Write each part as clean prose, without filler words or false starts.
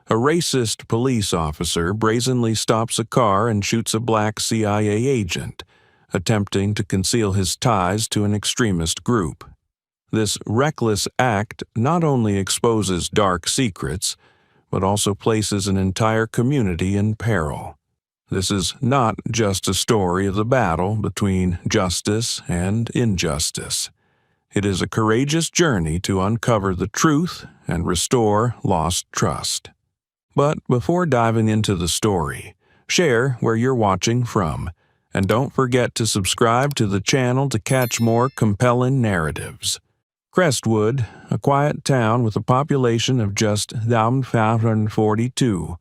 A racist police officer brazenly stops a car and shoots a black CIA agent, attempting to conceal his ties to an extremist group. This reckless act not only exposes dark secrets, but also places an entire community in peril. This is not just a story of the battle between justice and injustice. It is a courageous journey to uncover the truth and restore lost trust. But before diving into the story, share where you're watching from, and don't forget to subscribe to the channel to catch more compelling narratives. Crestwood, a quiet town with a population of just 1,542,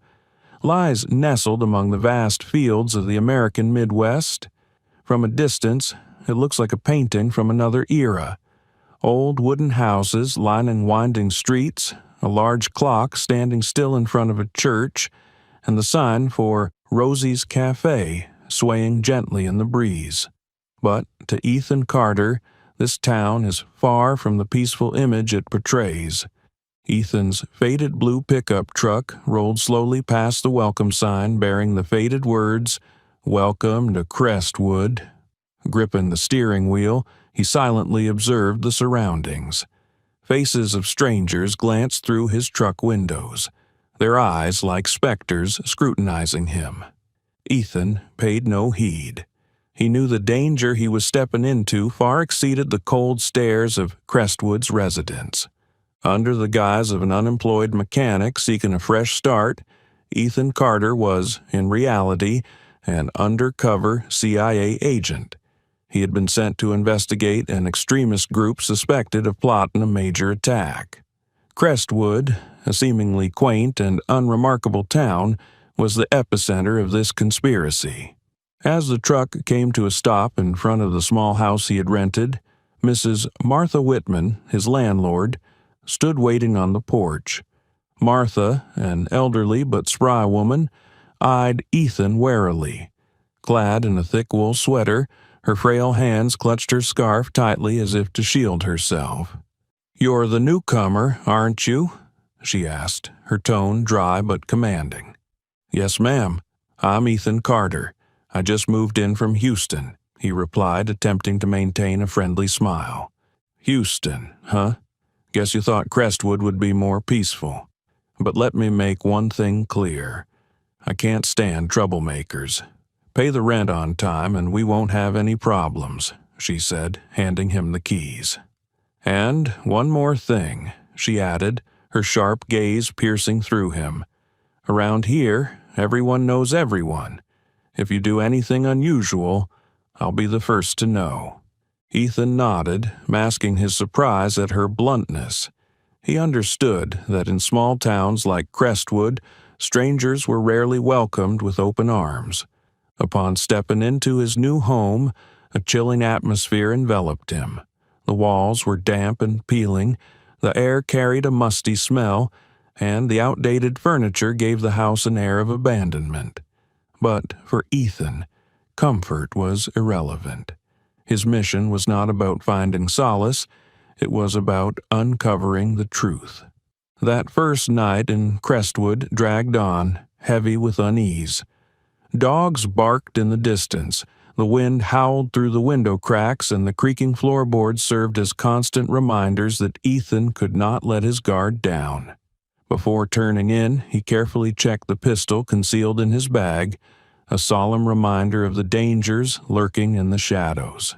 lies nestled among the vast fields of the American Midwest. From a distance, it looks like a painting from another era. Old wooden houses lining winding streets, a large clock standing still in front of a church, and the sign for Rosie's Cafe swaying gently in the breeze. But to Ethan Carter, this town is far from the peaceful image it portrays. Ethan's faded blue pickup truck rolled slowly past the welcome sign bearing the faded words, "Welcome to Crestwood." Gripping the steering wheel, he silently observed the surroundings. Faces of strangers glanced through his truck windows, their eyes like specters scrutinizing him. Ethan paid no heed. He knew the danger he was stepping into far exceeded the cold stares of Crestwood's residents. Under the guise of an unemployed mechanic seeking a fresh start, Ethan Carter was, in reality, an undercover CIA agent. He had been sent to investigate an extremist group suspected of plotting a major attack. Crestwood, a seemingly quaint and unremarkable town, was the epicenter of this conspiracy. As the truck came to a stop in front of the small house he had rented, Mrs. Martha Whitman, his landlord, stood waiting on the porch. Martha, an elderly but spry woman, eyed Ethan warily. Clad in a thick wool sweater, her frail hands clutched her scarf tightly as if to shield herself. "You're the newcomer, aren't you?" she asked, her tone dry but commanding. "Yes, ma'am. I'm Ethan Carter. I just moved in from Houston," he replied, attempting to maintain a friendly smile. "Houston, huh? Guess you thought Crestwood would be more peaceful. But let me make one thing clear. I can't stand troublemakers. Pay the rent on time and we won't have any problems," she said, handing him the keys. "And one more thing," she added, her sharp gaze piercing through him. "Around here, everyone knows everyone. If you do anything unusual, I'll be the first to know." Ethan nodded, masking his surprise at her bluntness. He understood that in small towns like Crestwood, strangers were rarely welcomed with open arms. Upon stepping into his new home, a chilling atmosphere enveloped him. The walls were damp and peeling, the air carried a musty smell, and the outdated furniture gave the house an air of abandonment. But for Ethan, comfort was irrelevant. His mission was not about finding solace, it was about uncovering the truth. That first night in Crestwood dragged on, heavy with unease. Dogs barked in the distance, the wind howled through the window cracks, and the creaking floorboards served as constant reminders that Ethan could not let his guard down. Before turning in, he carefully checked the pistol concealed in his bag, a solemn reminder of the dangers lurking in the shadows.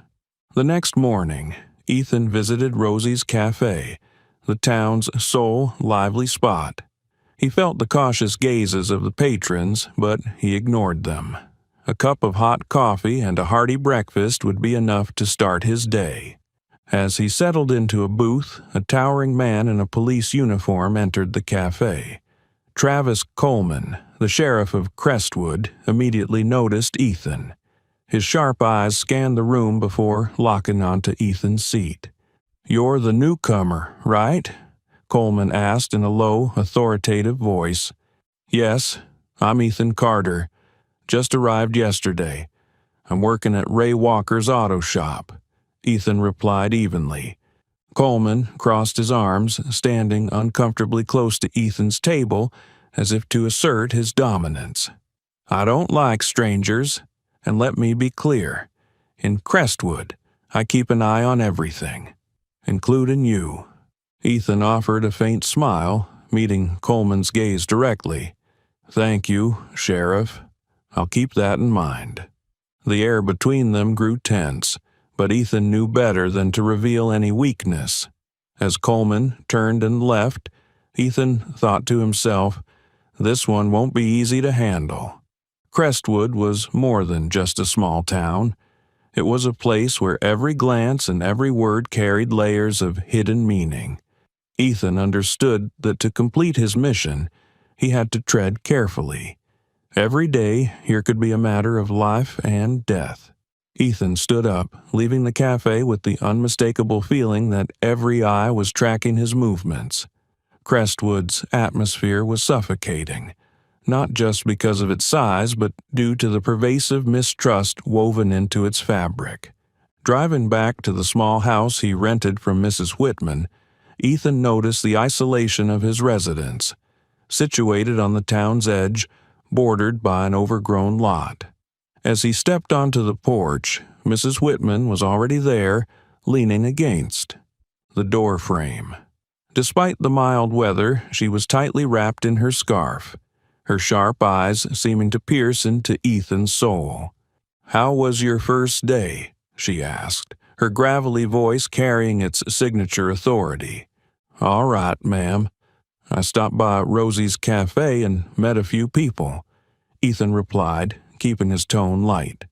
The next morning, Ethan visited Rosie's Cafe, the town's sole lively spot. He felt the cautious gazes of the patrons, but he ignored them. A cup of hot coffee and a hearty breakfast would be enough to start his day. As he settled into a booth, a towering man in a police uniform entered the cafe. Travis Coleman, the sheriff of Crestwood, immediately noticed Ethan. His sharp eyes scanned the room before locking onto Ethan's seat. "You're the newcomer, right?" Coleman asked in a low, authoritative voice. "Yes, I'm Ethan Carter. Just arrived yesterday. I'm working at Ray Walker's auto shop," Ethan replied evenly. Coleman crossed his arms, standing uncomfortably close to Ethan's table, as if to assert his dominance. "I don't like strangers, and let me be clear. In Crestwood, I keep an eye on everything, including you." Ethan offered a faint smile, meeting Coleman's gaze directly. "Thank you, Sheriff. I'll keep that in mind." The air between them grew tense, but Ethan knew better than to reveal any weakness. As Coleman turned and left, Ethan thought to himself, "This one won't be easy to handle." Crestwood was more than just a small town. It was a place where every glance and every word carried layers of hidden meaning. Ethan understood that to complete his mission, he had to tread carefully. Every day here could be a matter of life and death. Ethan stood up, leaving the cafe with the unmistakable feeling that every eye was tracking his movements. Crestwood's atmosphere was suffocating, not just because of its size, but due to the pervasive mistrust woven into its fabric. Driving back to the small house he rented from Mrs. Whitman, Ethan noticed the isolation of his residence, situated on the town's edge, bordered by an overgrown lot. As he stepped onto the porch, Mrs. Whitman was already there, leaning against the door frame. Despite the mild weather, she was tightly wrapped in her scarf, her sharp eyes seeming to pierce into Ethan's soul. "How was your first day?" she asked, her gravelly voice carrying its signature authority. "All right, ma'am. I stopped by Rosie's Cafe and met a few people," Ethan replied, keeping his tone light.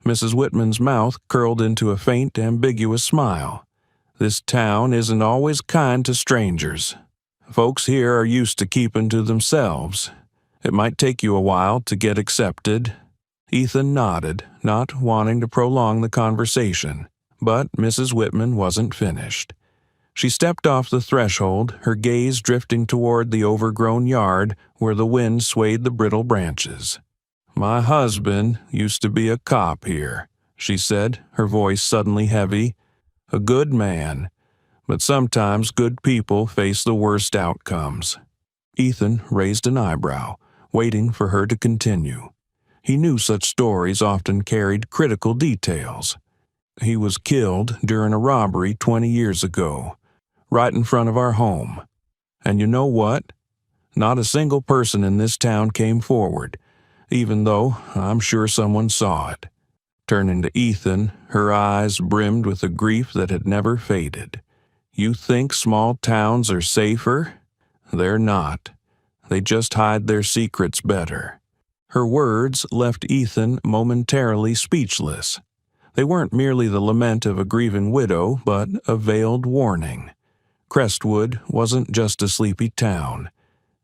Mrs. Whitman's mouth curled into a faint, ambiguous smile. "This town isn't always kind to strangers. Folks here are used to keeping to themselves. It might take you a while to get accepted." Ethan nodded, not wanting to prolong the conversation, but Mrs. Whitman wasn't finished. She stepped off the threshold, her gaze drifting toward the overgrown yard where the wind swayed the brittle branches. "My husband used to be a cop here," she said, her voice suddenly heavy. "A good man, but sometimes good people face the worst outcomes." Ethan raised an eyebrow, waiting for her to continue. He knew such stories often carried critical details. "He was killed during a robbery 20 years ago, right in front of our home. And you know what? Not a single person in this town came forward, even though I'm sure someone saw it." Turning to Ethan, her eyes brimmed with a grief that had never faded. "You think small towns are safer? They're not. They just hide their secrets better." Her words left Ethan momentarily speechless. They weren't merely the lament of a grieving widow, but a veiled warning. Crestwood wasn't just a sleepy town.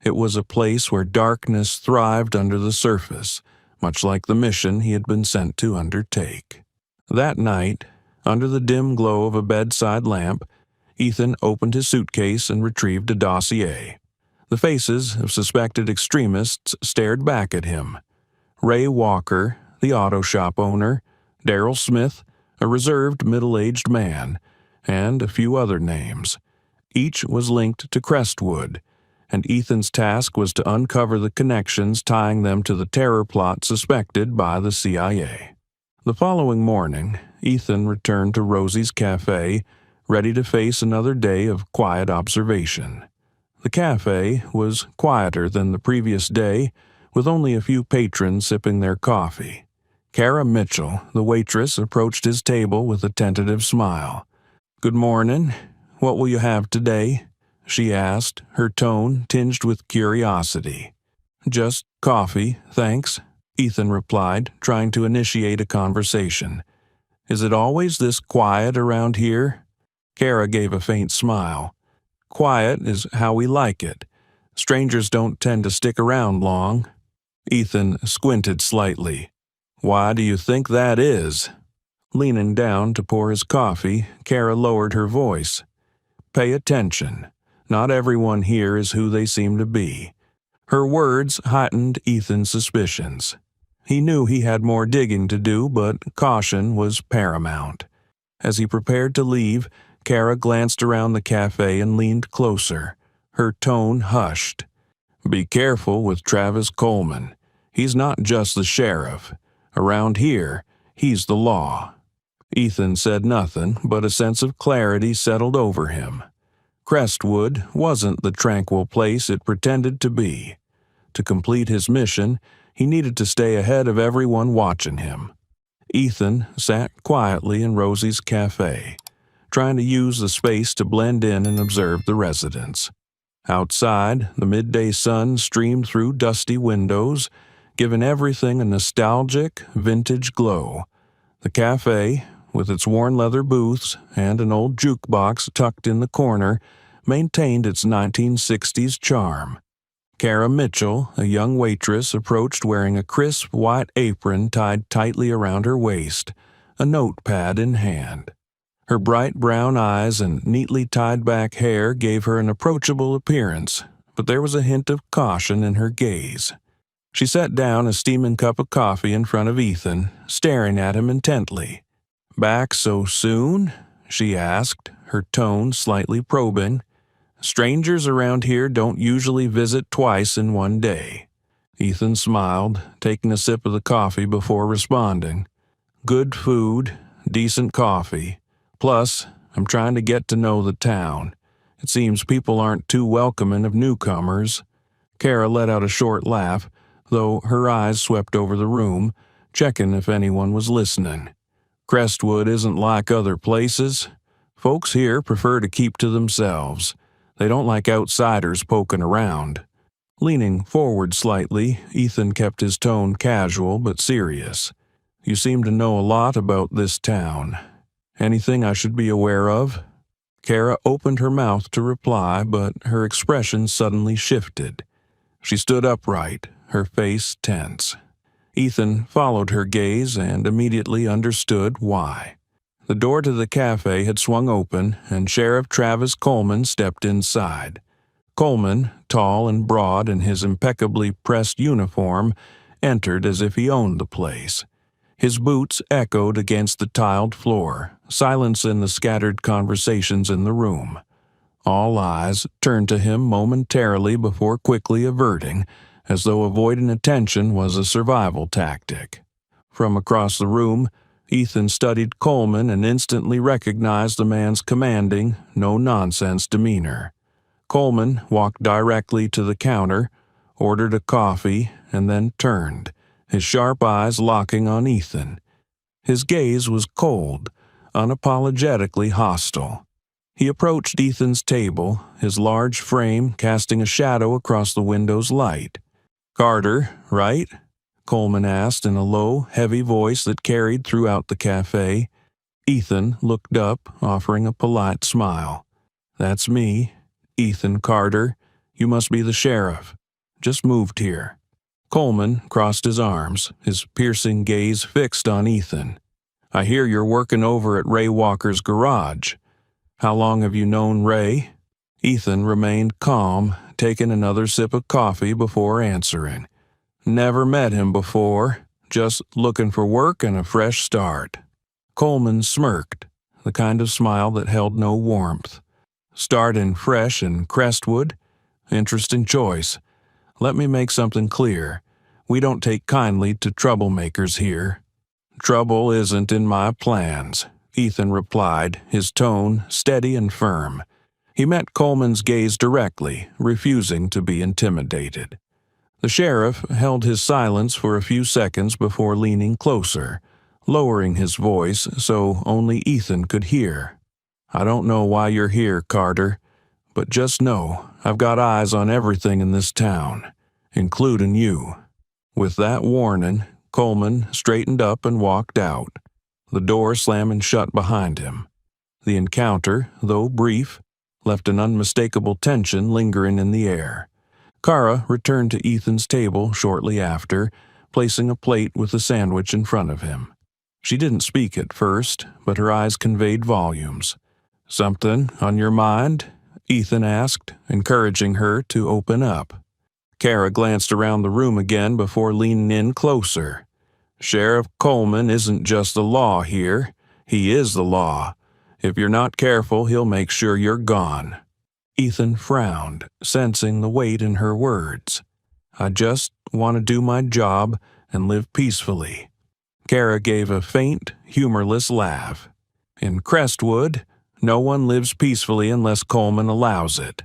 It was a place where darkness thrived under the surface, much like the mission he had been sent to undertake. That night, under the dim glow of a bedside lamp, Ethan opened his suitcase and retrieved a dossier. The faces of suspected extremists stared back at him. Ray Walker, the auto shop owner, Darrell Smith, a reserved middle-aged man, and a few other names. Each was linked to Crestwood, and Ethan's task was to uncover the connections tying them to the terror plot suspected by the CIA. The following morning, Ethan returned to Rosie's Cafe, ready to face another day of quiet observation. The cafe was quieter than the previous day, with only a few patrons sipping their coffee. Kara Mitchell, the waitress, approached his table with a tentative smile. "Good morning. What will you have today?" she asked, her tone tinged with curiosity. "Just coffee, thanks," Ethan replied, trying to initiate a conversation. "Is it always this quiet around here?" Kara gave a faint smile. "Quiet is how we like it. Strangers don't tend to stick around long." Ethan squinted slightly. "Why do you think that is?" Leaning down to pour his coffee, Kara lowered her voice. "Pay attention. Not everyone here is who they seem to be." Her words heightened Ethan's suspicions. He knew he had more digging to do, but caution was paramount. As he prepared to leave, Kara glanced around the cafe and leaned closer, her tone hushed. Be careful with Travis Coleman. He's not just the sheriff. Around here, he's the law." Ethan said nothing, but a sense of clarity settled over him. Crestwood wasn't the tranquil place it pretended to be. To complete his mission, he needed to stay ahead of everyone watching him. Ethan sat quietly in Rosie's cafe, trying to use the space to blend in and observe the residents. Outside, the midday sun streamed through dusty windows, giving everything a nostalgic, vintage glow. The cafe, with its worn leather booths and an old jukebox tucked in the corner, maintained its 1960s charm. Kara Mitchell, a young waitress, approached wearing a crisp white apron tied tightly around her waist, a notepad in hand. Her bright brown eyes and neatly tied-back hair gave her an approachable appearance, but there was a hint of caution in her gaze. She set down a steaming cup of coffee in front of Ethan, staring at him intently. "Back so soon?" she asked, her tone slightly probing. "Strangers around here don't usually visit twice in one day." Ethan smiled, taking a sip of the coffee before responding. "Good food, decent coffee. Plus, I'm trying to get to know the town. It seems people aren't too welcoming of newcomers." Kara let out a short laugh, though her eyes swept over the room, checking if anyone was listening. "Crestwood isn't like other places. Folks here prefer to keep to themselves. They don't like outsiders poking around." Leaning forward slightly, Ethan kept his tone casual but serious. "You seem to know a lot about this town. Anything I should be aware of?" Kara opened her mouth to reply, but her expression suddenly shifted. She stood upright, her face tense. Ethan followed her gaze and immediately understood why. The door to the cafe had swung open, and Sheriff Travis Coleman stepped inside. Coleman, tall and broad in his impeccably pressed uniform, entered as if he owned the place. His boots echoed against the tiled floor, silencing the scattered conversations in the room. All eyes turned to him momentarily before quickly averting, as though avoiding attention was a survival tactic. From across the room, Ethan studied Coleman and instantly recognized the man's commanding, no-nonsense demeanor. Coleman walked directly to the counter, ordered a coffee, and then turned, his sharp eyes locking on Ethan. His gaze was cold, unapologetically hostile. He approached Ethan's table, his large frame casting a shadow across the window's light. "Carter, right?" Coleman asked in a low, heavy voice that carried throughout the cafe. Ethan looked up, offering a polite smile. "That's me, Ethan Carter. You must be the sheriff. Just moved here." Coleman crossed his arms, his piercing gaze fixed on Ethan. "I hear you're working over at Ray Walker's garage. How long have you known Ray?" Ethan remained calm, taking another sip of coffee before answering. "Never met him before. Just looking for work and a fresh start." Coleman smirked, the kind of smile that held no warmth. "Starting fresh in Crestwood? Interesting choice. Let me make something clear. We don't take kindly to troublemakers here." "Trouble isn't in my plans," Ethan replied, his tone steady and firm. He met Coleman's gaze directly, refusing to be intimidated. The sheriff held his silence for a few seconds before leaning closer, lowering his voice so only Ethan could hear. "I don't know why you're here, Carter, but just know I've got eyes on everything in this town, including you." With that warning, Coleman straightened up and walked out, the door slamming shut behind him. The encounter, though brief, left an unmistakable tension lingering in the air. Kara returned to Ethan's table shortly after, placing a plate with a sandwich in front of him. She didn't speak at first, but her eyes conveyed volumes. "Something on your mind?" Ethan asked, encouraging her to open up. Kara glanced around the room again before leaning in closer. "Sheriff Coleman isn't just the law here. He is the law. If you're not careful, he'll make sure you're gone." Ethan frowned, sensing the weight in her words. "I just want to do my job and live peacefully." Kara gave a faint, humorless laugh. "In Crestwood, no one lives peacefully unless Coleman allows it."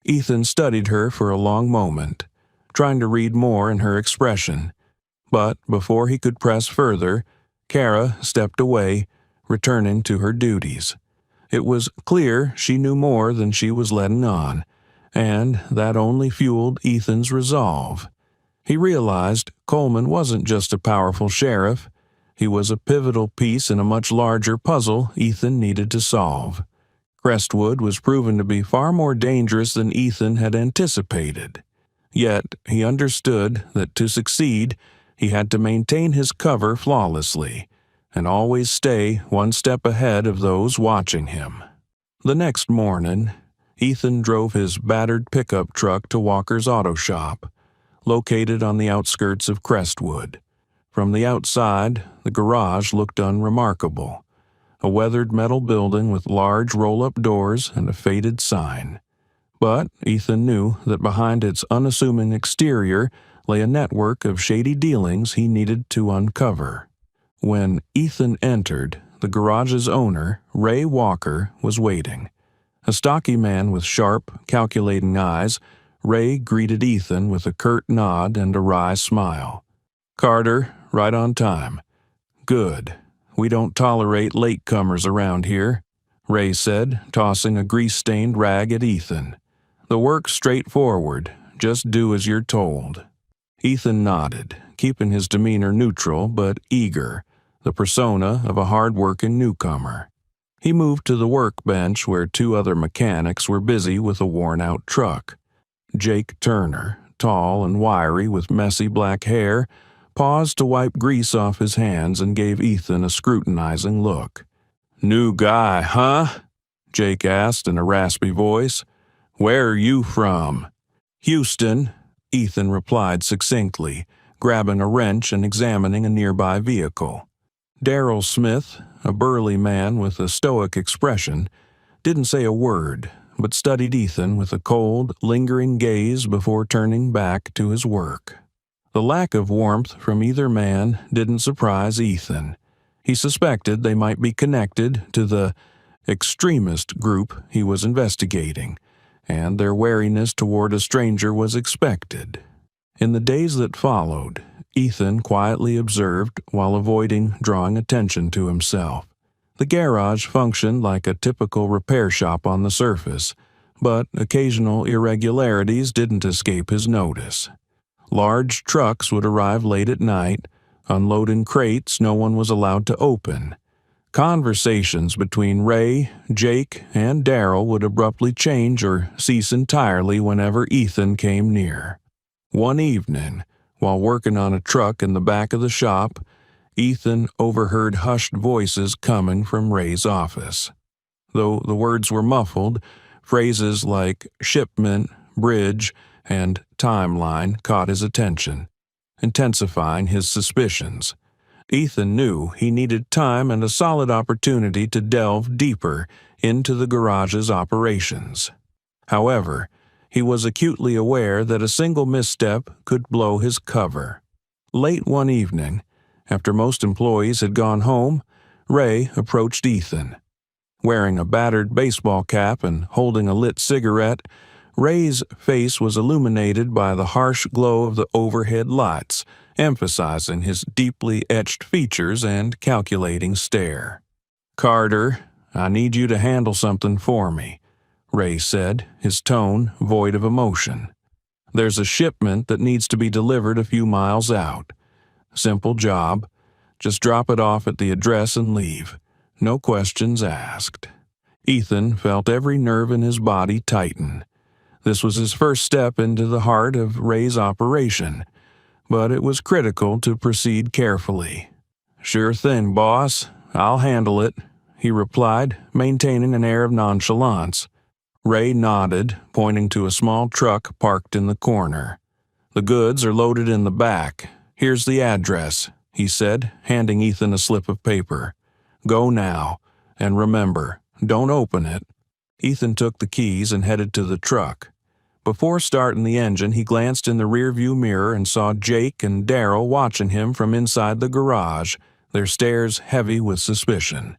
Ethan studied her for a long moment, trying to read more in her expression. But before he could press further, Kara stepped away, returning to her duties. It was clear she knew more than she was letting on, and that only fueled Ethan's resolve. He realized Coleman wasn't just a powerful sheriff. He was a pivotal piece in a much larger puzzle Ethan needed to solve. Crestwood was proven to be far more dangerous than Ethan had anticipated. Yet he understood that to succeed, he had to maintain his cover flawlessly and always stay one step ahead of those watching him. The next morning, Ethan drove his battered pickup truck to Walker's Auto Shop, located on the outskirts of Crestwood. From the outside, the garage looked unremarkable, a weathered metal building with large roll-up doors and a faded sign. But Ethan knew that behind its unassuming exterior lay a network of shady dealings he needed to uncover. When Ethan entered, the garage's owner, Ray Walker, was waiting. A stocky man with sharp, calculating eyes, Ray greeted Ethan with a curt nod and a wry smile. "Carter, right on time." "Good. We don't tolerate latecomers around here," Ray said, tossing a grease-stained rag at Ethan. "The work's straightforward. Just do as you're told." Ethan nodded, keeping his demeanor neutral but eager, the persona of a hard-working newcomer. He moved to the workbench where two other mechanics were busy with a worn-out truck. Jake Turner, tall and wiry with messy black hair, paused to wipe grease off his hands and gave Ethan a scrutinizing look. "New guy, huh?" Jake asked in a raspy voice. "Where are you from?" "Houston," Ethan replied succinctly, grabbing a wrench and examining a nearby vehicle. Darrell Smith, a burly man with a stoic expression, didn't say a word, but studied Ethan with a cold, lingering gaze before turning back to his work. The lack of warmth from either man didn't surprise Ethan. He suspected they might be connected to the extremist group he was investigating, and their wariness toward a stranger was expected. In the days that followed, Ethan quietly observed while avoiding drawing attention to himself. The garage functioned like a typical repair shop on the surface, but occasional irregularities didn't escape his notice. Large trucks would arrive late at night, unloading crates no one was allowed to open. Conversations between Ray, Jake, and Darrell would abruptly change or cease entirely whenever Ethan came near. One evening, while working on a truck in the back of the shop, Ethan overheard hushed voices coming from Ray's office. Though the words were muffled, phrases like shipment, bridge, and timeline caught his attention, intensifying his suspicions. Ethan knew he needed time and a solid opportunity to delve deeper into the garage's operations. However, he was acutely aware that a single misstep could blow his cover. Late one evening, after most employees had gone home, Ray approached Ethan. Wearing a battered baseball cap and holding a lit cigarette, Ray's face was illuminated by the harsh glow of the overhead lights, emphasizing his deeply etched features and calculating stare. "Carter, I need you to handle something for me," Ray said, his tone void of emotion. "There's a shipment that needs to be delivered a few miles out. Simple job. Just drop it off at the address and leave. No questions asked." Ethan felt every nerve in his body tighten. This was his first step into the heart of Ray's operation, but it was critical to proceed carefully. "Sure thing, boss. I'll handle it," he replied, maintaining an air of nonchalance. Ray nodded, pointing to a small truck parked in the corner. "The goods are loaded in the back. Here's the address," he said, handing Ethan a slip of paper. "Go now, and remember, don't open it. Ethan took the keys and headed to the truck. Before starting the engine, he glanced in the rearview mirror and saw Jake and Darryl watching him from inside the garage, their stares heavy with suspicion.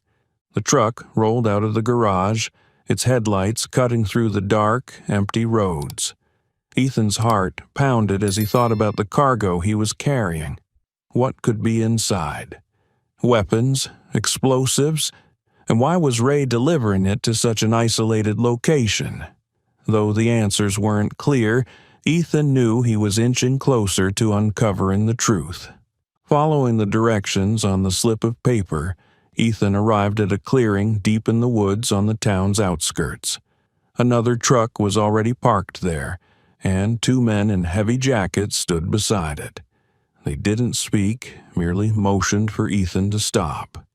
The truck rolled out of the garage, its headlights cutting through the dark, empty roads. Ethan's heart pounded as he thought about the cargo he was carrying. What could be inside? Weapons? Explosives? And why was Ray delivering it to such an isolated location? Though the answers weren't clear, Ethan knew he was inching closer to uncovering the truth. Following the directions on the slip of paper, Ethan arrived at a clearing deep in the woods on the town's outskirts. Another truck was already parked there, and two men in heavy jackets stood beside it. They didn't speak, merely motioned for Ethan to stop.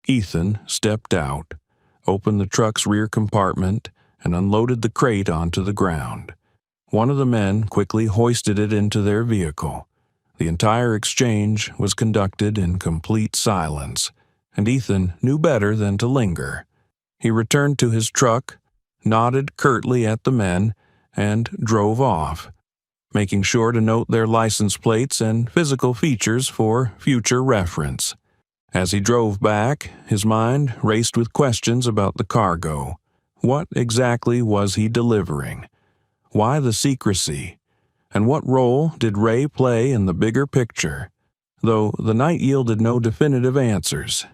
Ethan stepped out, opened the truck's rear compartment, and unloaded the crate onto the ground. One of the men quickly hoisted it into their vehicle. The entire exchange was conducted in complete silence, and Ethan knew better than to linger. He returned to his truck, nodded curtly at the men, and drove off, making sure to note their license plates and physical features for future reference. As he drove back, his mind raced with questions about the cargo. What exactly was he delivering? Why the secrecy? And what role did Ray play in the bigger picture? Though the night yielded no definitive answers,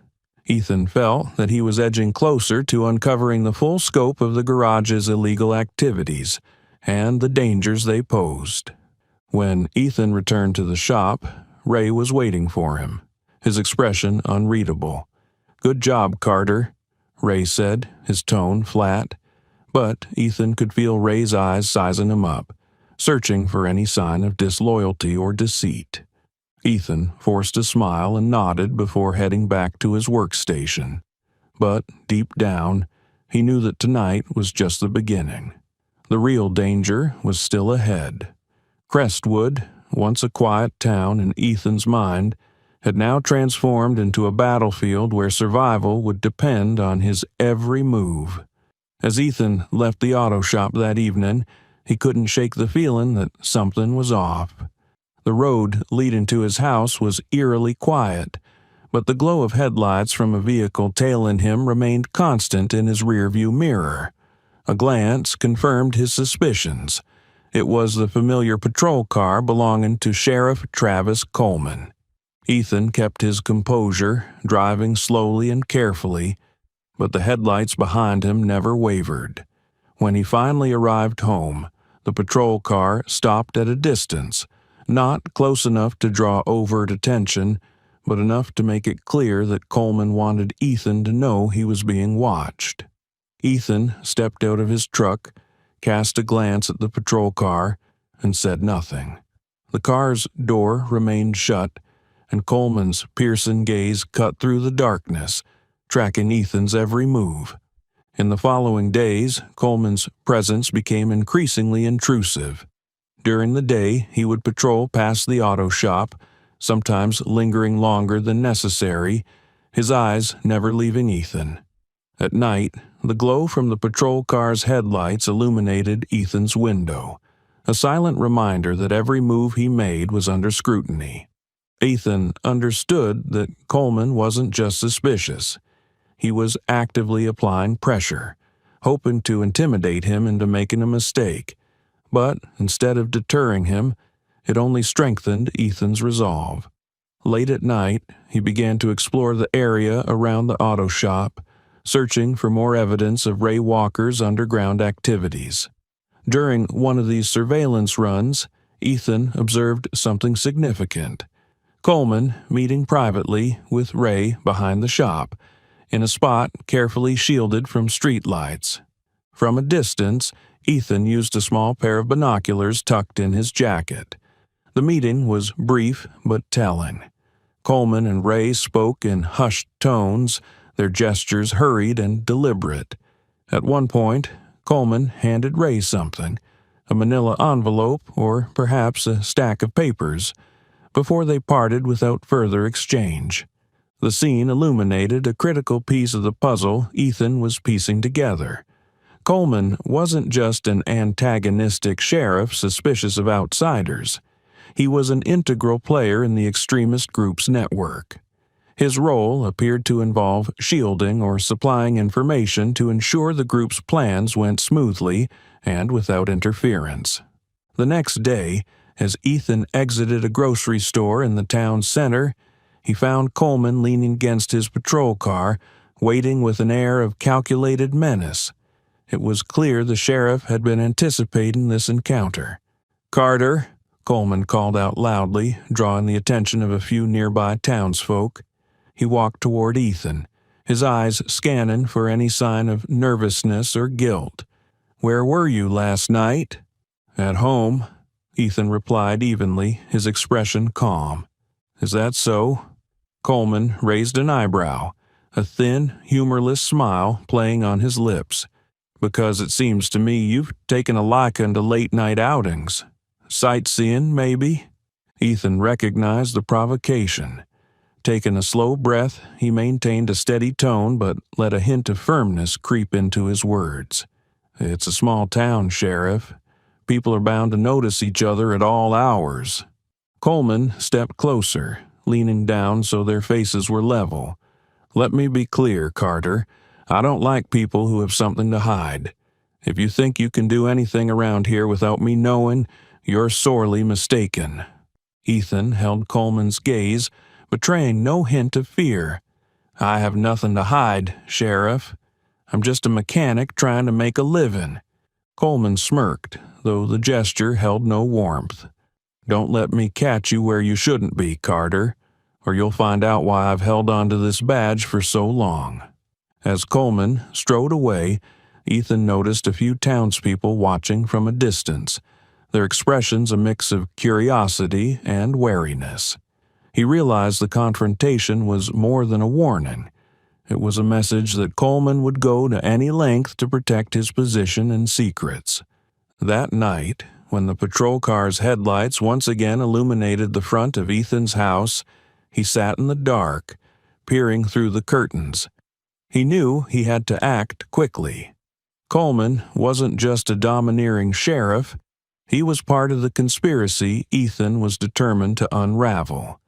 Ethan felt that he was edging closer to uncovering the full scope of the garage's illegal activities and the dangers they posed. When Ethan returned to the shop, Ray was waiting for him, his expression unreadable. "Good job, Carter," Ray said, his tone flat, but Ethan could feel Ray's eyes sizing him up, searching for any sign of disloyalty or deceit. Ethan forced a smile and nodded before heading back to his workstation. But deep down, he knew that tonight was just the beginning. The real danger was still ahead. Crestwood, once a quiet town in Ethan's mind, had now transformed into a battlefield where survival would depend on his every move. As Ethan left the auto shop that evening, he couldn't shake the feeling that something was off. The road leading to his house was eerily quiet, but the glow of headlights from a vehicle tailing him remained constant in his rearview mirror. A glance confirmed his suspicions. It was the familiar patrol car belonging to Sheriff Travis Coleman. Ethan kept his composure, driving slowly and carefully, but the headlights behind him never wavered. When he finally arrived home, the patrol car stopped at a distance, not close enough to draw overt attention, but enough to make it clear that Coleman wanted Ethan to know he was being watched. Ethan stepped out of his truck, cast a glance at the patrol car, and said nothing. The car's door remained shut, and Coleman's piercing gaze cut through the darkness, tracking Ethan's every move. In the following days, Coleman's presence became increasingly intrusive. During the day, he would patrol past the auto shop, sometimes lingering longer than necessary, his eyes never leaving Ethan. At night, the glow from the patrol car's headlights illuminated Ethan's window, a silent reminder that every move he made was under scrutiny. Ethan understood that Coleman wasn't just suspicious. He was actively applying pressure, hoping to intimidate him into making a mistake. But instead of deterring him, it only strengthened Ethan's resolve. Late at night, he began to explore the area around the auto shop, searching for more evidence of Ray Walker's underground activities. During one of these surveillance runs, Ethan observed something significant. Coleman meeting privately with Ray behind the shop, in a spot carefully shielded from streetlights. From a distance, Ethan used a small pair of binoculars tucked in his jacket. The meeting was brief but telling. Coleman and Ray spoke in hushed tones, their gestures hurried and deliberate. At one point, Coleman handed Ray something, a manila envelope or perhaps a stack of papers, before they parted without further exchange. The scene illuminated a critical piece of the puzzle Ethan was piecing together. Coleman wasn't just an antagonistic sheriff suspicious of outsiders. He was an integral player in the extremist group's network. His role appeared to involve shielding or supplying information to ensure the group's plans went smoothly and without interference. The next day, as Ethan exited a grocery store in the town's center, he found Coleman leaning against his patrol car, waiting with an air of calculated menace. It was clear the sheriff had been anticipating this encounter. "Carter," Coleman called out loudly, drawing the attention of a few nearby townsfolk. He walked toward Ethan, his eyes scanning for any sign of nervousness or guilt. "Where were you last night?" "At home," Ethan replied evenly, his expression calm. "Is that so?" Coleman raised an eyebrow, a thin, humorless smile playing on his lips. "Because it seems to me you've taken a liking to late-night outings. Sightseeing, maybe?" Ethan recognized the provocation. Taking a slow breath, he maintained a steady tone but let a hint of firmness creep into his words. "It's a small town, Sheriff. People are bound to notice each other at all hours." Coleman stepped closer, leaning down so their faces were level. "Let me be clear, Carter. I don't like people who have something to hide. If you think you can do anything around here without me knowing, you're sorely mistaken." Ethan held Coleman's gaze, betraying no hint of fear. "I have nothing to hide, Sheriff. I'm just a mechanic trying to make a living." Coleman smirked, though the gesture held no warmth. "Don't let me catch you where you shouldn't be, Carter, or you'll find out why I've held on to this badge for so long." As Coleman strode away, Ethan noticed a few townspeople watching from a distance, their expressions a mix of curiosity and wariness. He realized the confrontation was more than a warning. It was a message that Coleman would go to any length to protect his position and secrets. That night, when the patrol car's headlights once again illuminated the front of Ethan's house, he sat in the dark, peering through the curtains. He knew he had to act quickly. Coleman wasn't just a domineering sheriff. He was part of the conspiracy Ethan was determined to unravel.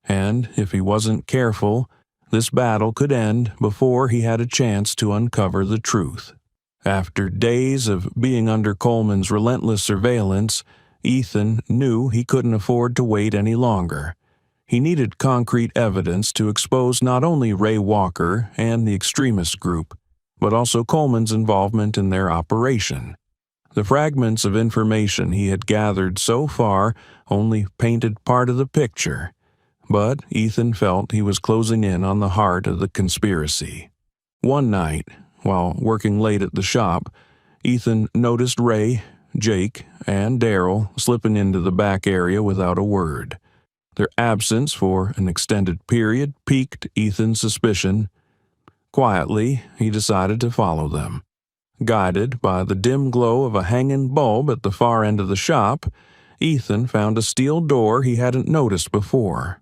And if he wasn't careful, this battle could end before he had a chance to uncover the truth. After days of being under Coleman's relentless surveillance, Ethan knew he couldn't afford to wait any longer. He needed concrete evidence to expose not only Ray Walker and the extremist group, but also Coleman's involvement in their operation. The fragments of information he had gathered so far only painted part of the picture, but Ethan felt he was closing in on the heart of the conspiracy. One night, while working late at the shop, Ethan noticed Ray, Jake, and Daryl slipping into the back area without a word. Their absence for an extended period piqued Ethan's suspicion. Quietly, he decided to follow them. Guided by the dim glow of a hanging bulb at the far end of the shop, Ethan found a steel door he hadn't noticed before.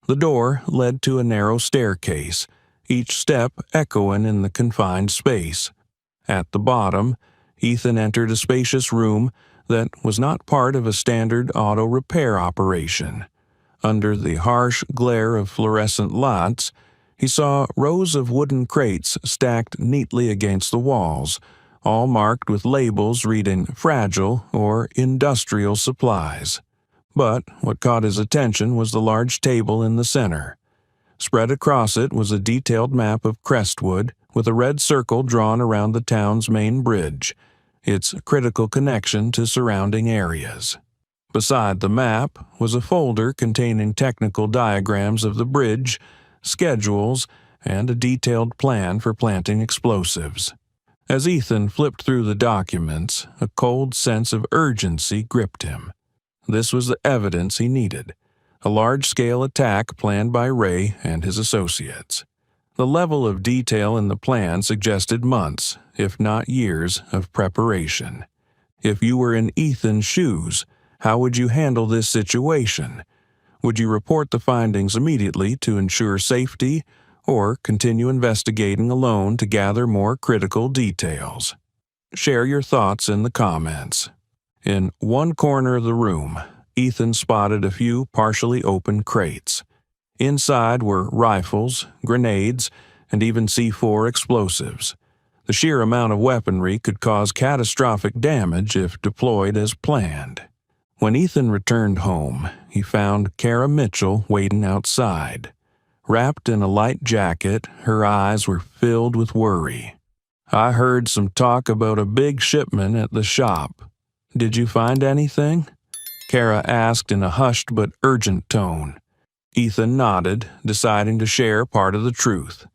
The door led to a narrow staircase, each step echoing in the confined space. At the bottom, Ethan entered a spacious room that was not part of a standard auto repair operation. Under the harsh glare of fluorescent lights, he saw rows of wooden crates stacked neatly against the walls, all marked with labels reading fragile or industrial supplies. But what caught his attention was the large table in the center. Spread across it was a detailed map of Crestwood with a red circle drawn around the town's main bridge, its critical connection to surrounding areas. Beside the map was a folder containing technical diagrams of the bridge, schedules, and a detailed plan for planting explosives. As Ethan flipped through the documents, a cold sense of urgency gripped him. This was the evidence he needed, a large-scale attack planned by Ray and his associates. The level of detail in the plan suggested months, if not years, of preparation. If you were in Ethan's shoes, how would you handle this situation? Would you report the findings immediately to ensure safety, or continue investigating alone to gather more critical details? Share your thoughts in the comments. In one corner of the room, Ethan spotted a few partially open crates. Inside were rifles, grenades, and even C4 explosives. The sheer amount of weaponry could cause catastrophic damage if deployed as planned. When Ethan returned home, he found Kara Mitchell waiting outside. Wrapped in a light jacket, her eyes were filled with worry. "I heard some talk about a big shipment at the shop. Did you find anything?" Kara asked in a hushed but urgent tone. Ethan nodded, deciding to share part of the truth.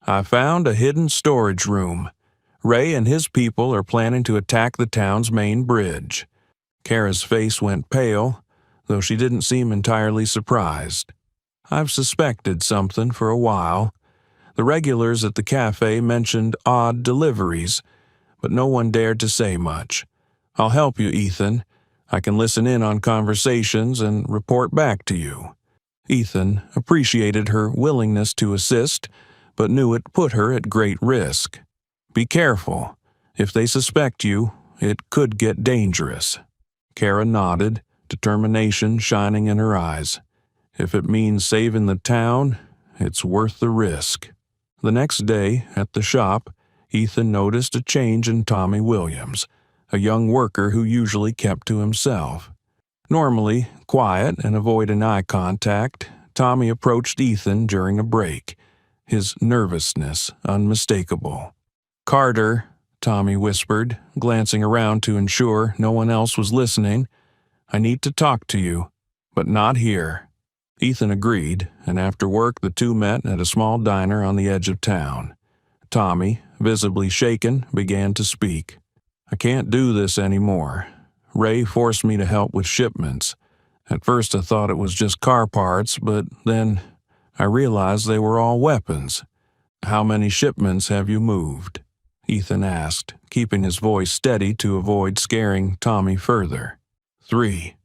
"I found a hidden storage room. Ray and his people are planning to attack the town's main bridge." Kara's face went pale, though she didn't seem entirely surprised. "I've suspected something for a while. The regulars at the cafe mentioned odd deliveries, but no one dared to say much. I'll help you, Ethan. I can listen in on conversations and report back to you." Ethan appreciated her willingness to assist, but knew it put her at great risk. "Be careful. If they suspect you, it could get dangerous." Kara nodded, determination shining in her eyes. "If it means saving the town, it's worth the risk." The next day, at the shop, Ethan noticed a change in Tommy Williams, a young worker who usually kept to himself. Normally quiet and avoiding eye contact, Tommy approached Ethan during a break, his nervousness unmistakable. "Carter," Tommy whispered, glancing around to ensure no one else was listening, "I need to talk to you, but not here." Ethan agreed, and after work the two met at a small diner on the edge of town. Tommy, visibly shaken, began to speak. "I can't do this anymore. Ray forced me to help with shipments. At first I thought it was just car parts, but then I realized they were all weapons." "How many shipments have you moved?" Ethan asked, keeping his voice steady to avoid scaring Tommy further. "3,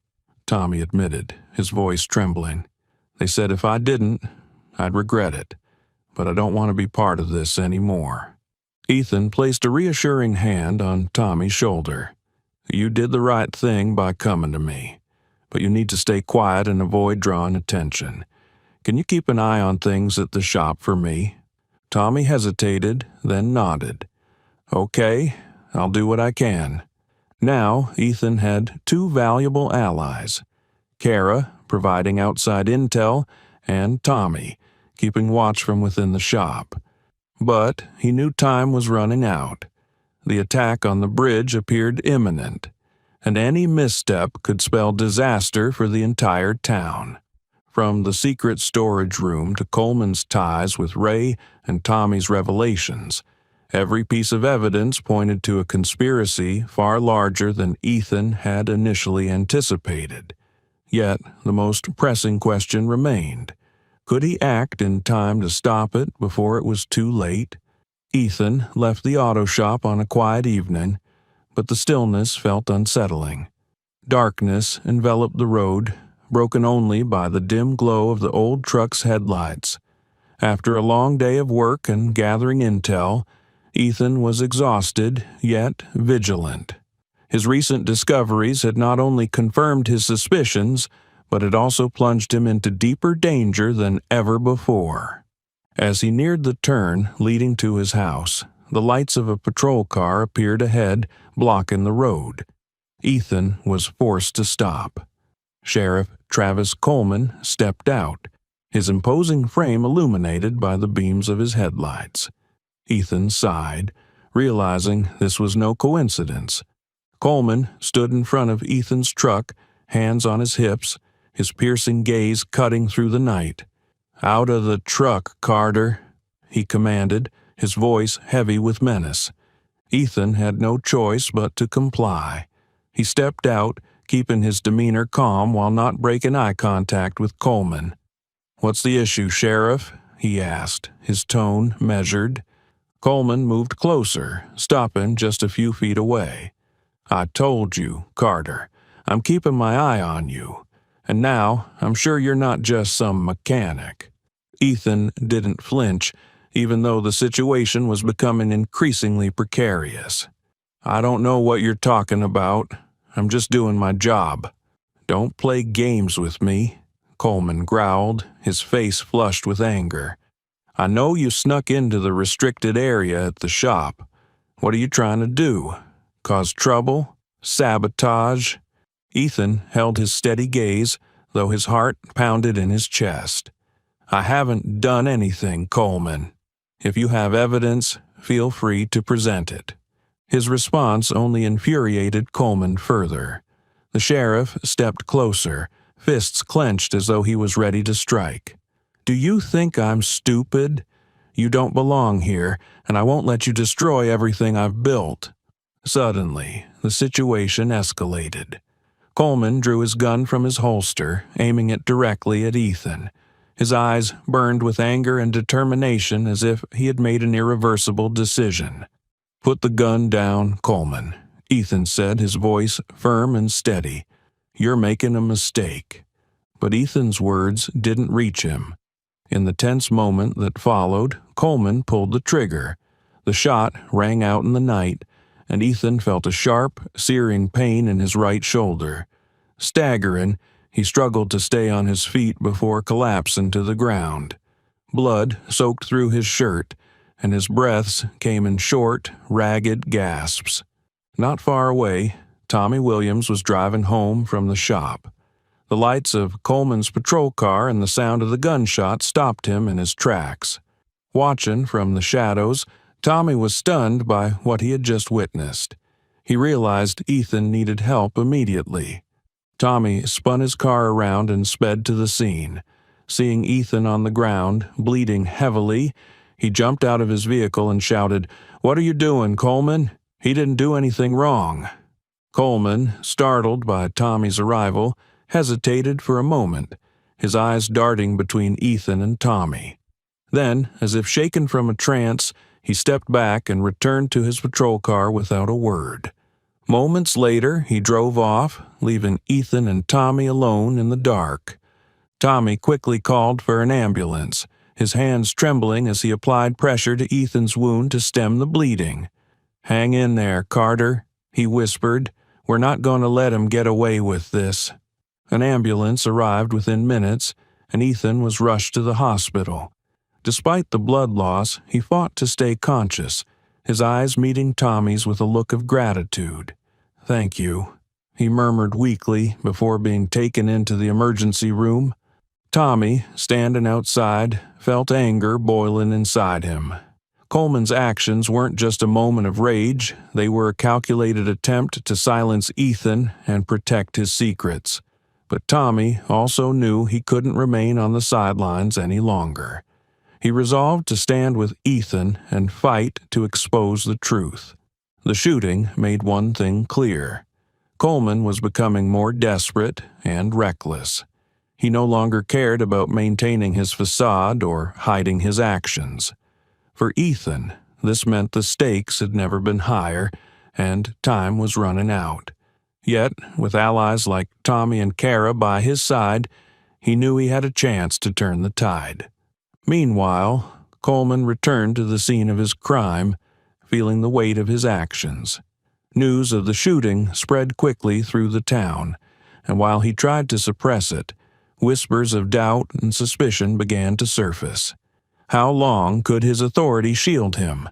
Tommy admitted, his voice trembling. "They said if I didn't, I'd regret it, but I don't want to be part of this anymore." Ethan placed a reassuring hand on Tommy's shoulder. "You did the right thing by coming to me, but you need to stay quiet and avoid drawing attention. Can you keep an eye on things at the shop for me?" Tommy hesitated, then nodded. "Okay, I'll do what I can." Now Ethan had two valuable allies: Kara, providing outside intel, and Tommy, keeping watch from within the shop. But he knew time was running out. The attack on the bridge appeared imminent, and any misstep could spell disaster for the entire town. From the secret storage room to Coleman's ties with Ray and Tommy's revelations, every piece of evidence pointed to a conspiracy far larger than Ethan had initially anticipated. Yet the most pressing question remained. Could he act in time to stop it before it was too late? Ethan left the auto shop on a quiet evening, but the stillness felt unsettling. Darkness enveloped the road, broken only by the dim glow of the old truck's headlights. After a long day of work and gathering intel, Ethan was exhausted, yet vigilant. His recent discoveries had not only confirmed his suspicions, but had also plunged him into deeper danger than ever before. As he neared the turn leading to his house, the lights of a patrol car appeared ahead, blocking the road. Ethan was forced to stop. Sheriff Travis Coleman stepped out, his imposing frame illuminated by the beams of his headlights. Ethan sighed, realizing this was no coincidence. Coleman stood in front of Ethan's truck, hands on his hips, his piercing gaze cutting through the night. "Out of the truck, Carter," he commanded, his voice heavy with menace. Ethan had no choice but to comply. He stepped out, keeping his demeanor calm while not breaking eye contact with Coleman. "What's the issue, Sheriff?" he asked, his tone measured. Coleman moved closer, stopping just a few feet away. "I told you, Carter, I'm keeping my eye on you. And now I'm sure you're not just some mechanic." Ethan didn't flinch, even though the situation was becoming increasingly precarious. I don't know what you're talking about. I'm just doing my job. Don't play games with me, Coleman growled, his face flushed with anger. I know you snuck into the restricted area at the shop. What are you trying to do? Cause trouble? Sabotage? Ethan held his steady gaze, though his heart pounded in his chest. I haven't done anything, Coleman. If you have evidence, feel free to present it. His response only infuriated Coleman further. The sheriff stepped closer, fists clenched as though he was ready to strike. Do you think I'm stupid? You don't belong here, and I won't let you destroy everything I've built. Suddenly, the situation escalated. Coleman drew his gun from his holster, aiming it directly at Ethan. His eyes burned with anger and determination as if he had made an irreversible decision. Put the gun down, Coleman, Ethan said, his voice firm and steady. You're making a mistake. But Ethan's words didn't reach him. In the tense moment that followed, Coleman pulled the trigger. The shot rang out in the night, and Ethan felt a sharp, searing pain in his right shoulder. Staggering, he struggled to stay on his feet before collapsing to the ground. Blood soaked through his shirt, and his breaths came in short, ragged gasps. Not far away, Tommy Williams was driving home from the shop. The lights of Coleman's patrol car and the sound of the gunshot stopped him in his tracks. Watching from the shadows, Tommy was stunned by what he had just witnessed. He realized Ethan needed help immediately. Tommy spun his car around and sped to the scene. Seeing Ethan on the ground, bleeding heavily, he jumped out of his vehicle and shouted, "What are you doing, Coleman? He didn't do anything wrong." Coleman, startled by Tommy's arrival, hesitated for a moment, his eyes darting between Ethan and Tommy. Then, as if shaken from a trance, he stepped back and returned to his patrol car without a word. Moments later, he drove off, leaving Ethan and Tommy alone in the dark. Tommy quickly called for an ambulance, his hands trembling as he applied pressure to Ethan's wound to stem the bleeding. "Hang in there, Carter," he whispered. "We're not going to let him get away with this." An ambulance arrived within minutes, and Ethan was rushed to the hospital. Despite the blood loss, he fought to stay conscious, his eyes meeting Tommy's with a look of gratitude. "Thank you," he murmured weakly before being taken into the emergency room. Tommy, standing outside, felt anger boiling inside him. Coleman's actions weren't just a moment of rage, they were a calculated attempt to silence Ethan and protect his secrets. But Tommy also knew he couldn't remain on the sidelines any longer. He resolved to stand with Ethan and fight to expose the truth. The shooting made one thing clear. Coleman was becoming more desperate and reckless. He no longer cared about maintaining his facade or hiding his actions. For Ethan, this meant the stakes had never been higher, and time was running out. Yet, with allies like Tommy and Kara by his side, he knew he had a chance to turn the tide. Meanwhile, Coleman returned to the scene of his crime, feeling the weight of his actions. News of the shooting spread quickly through the town, and while he tried to suppress it, whispers of doubt and suspicion began to surface. How long could his authority shield him?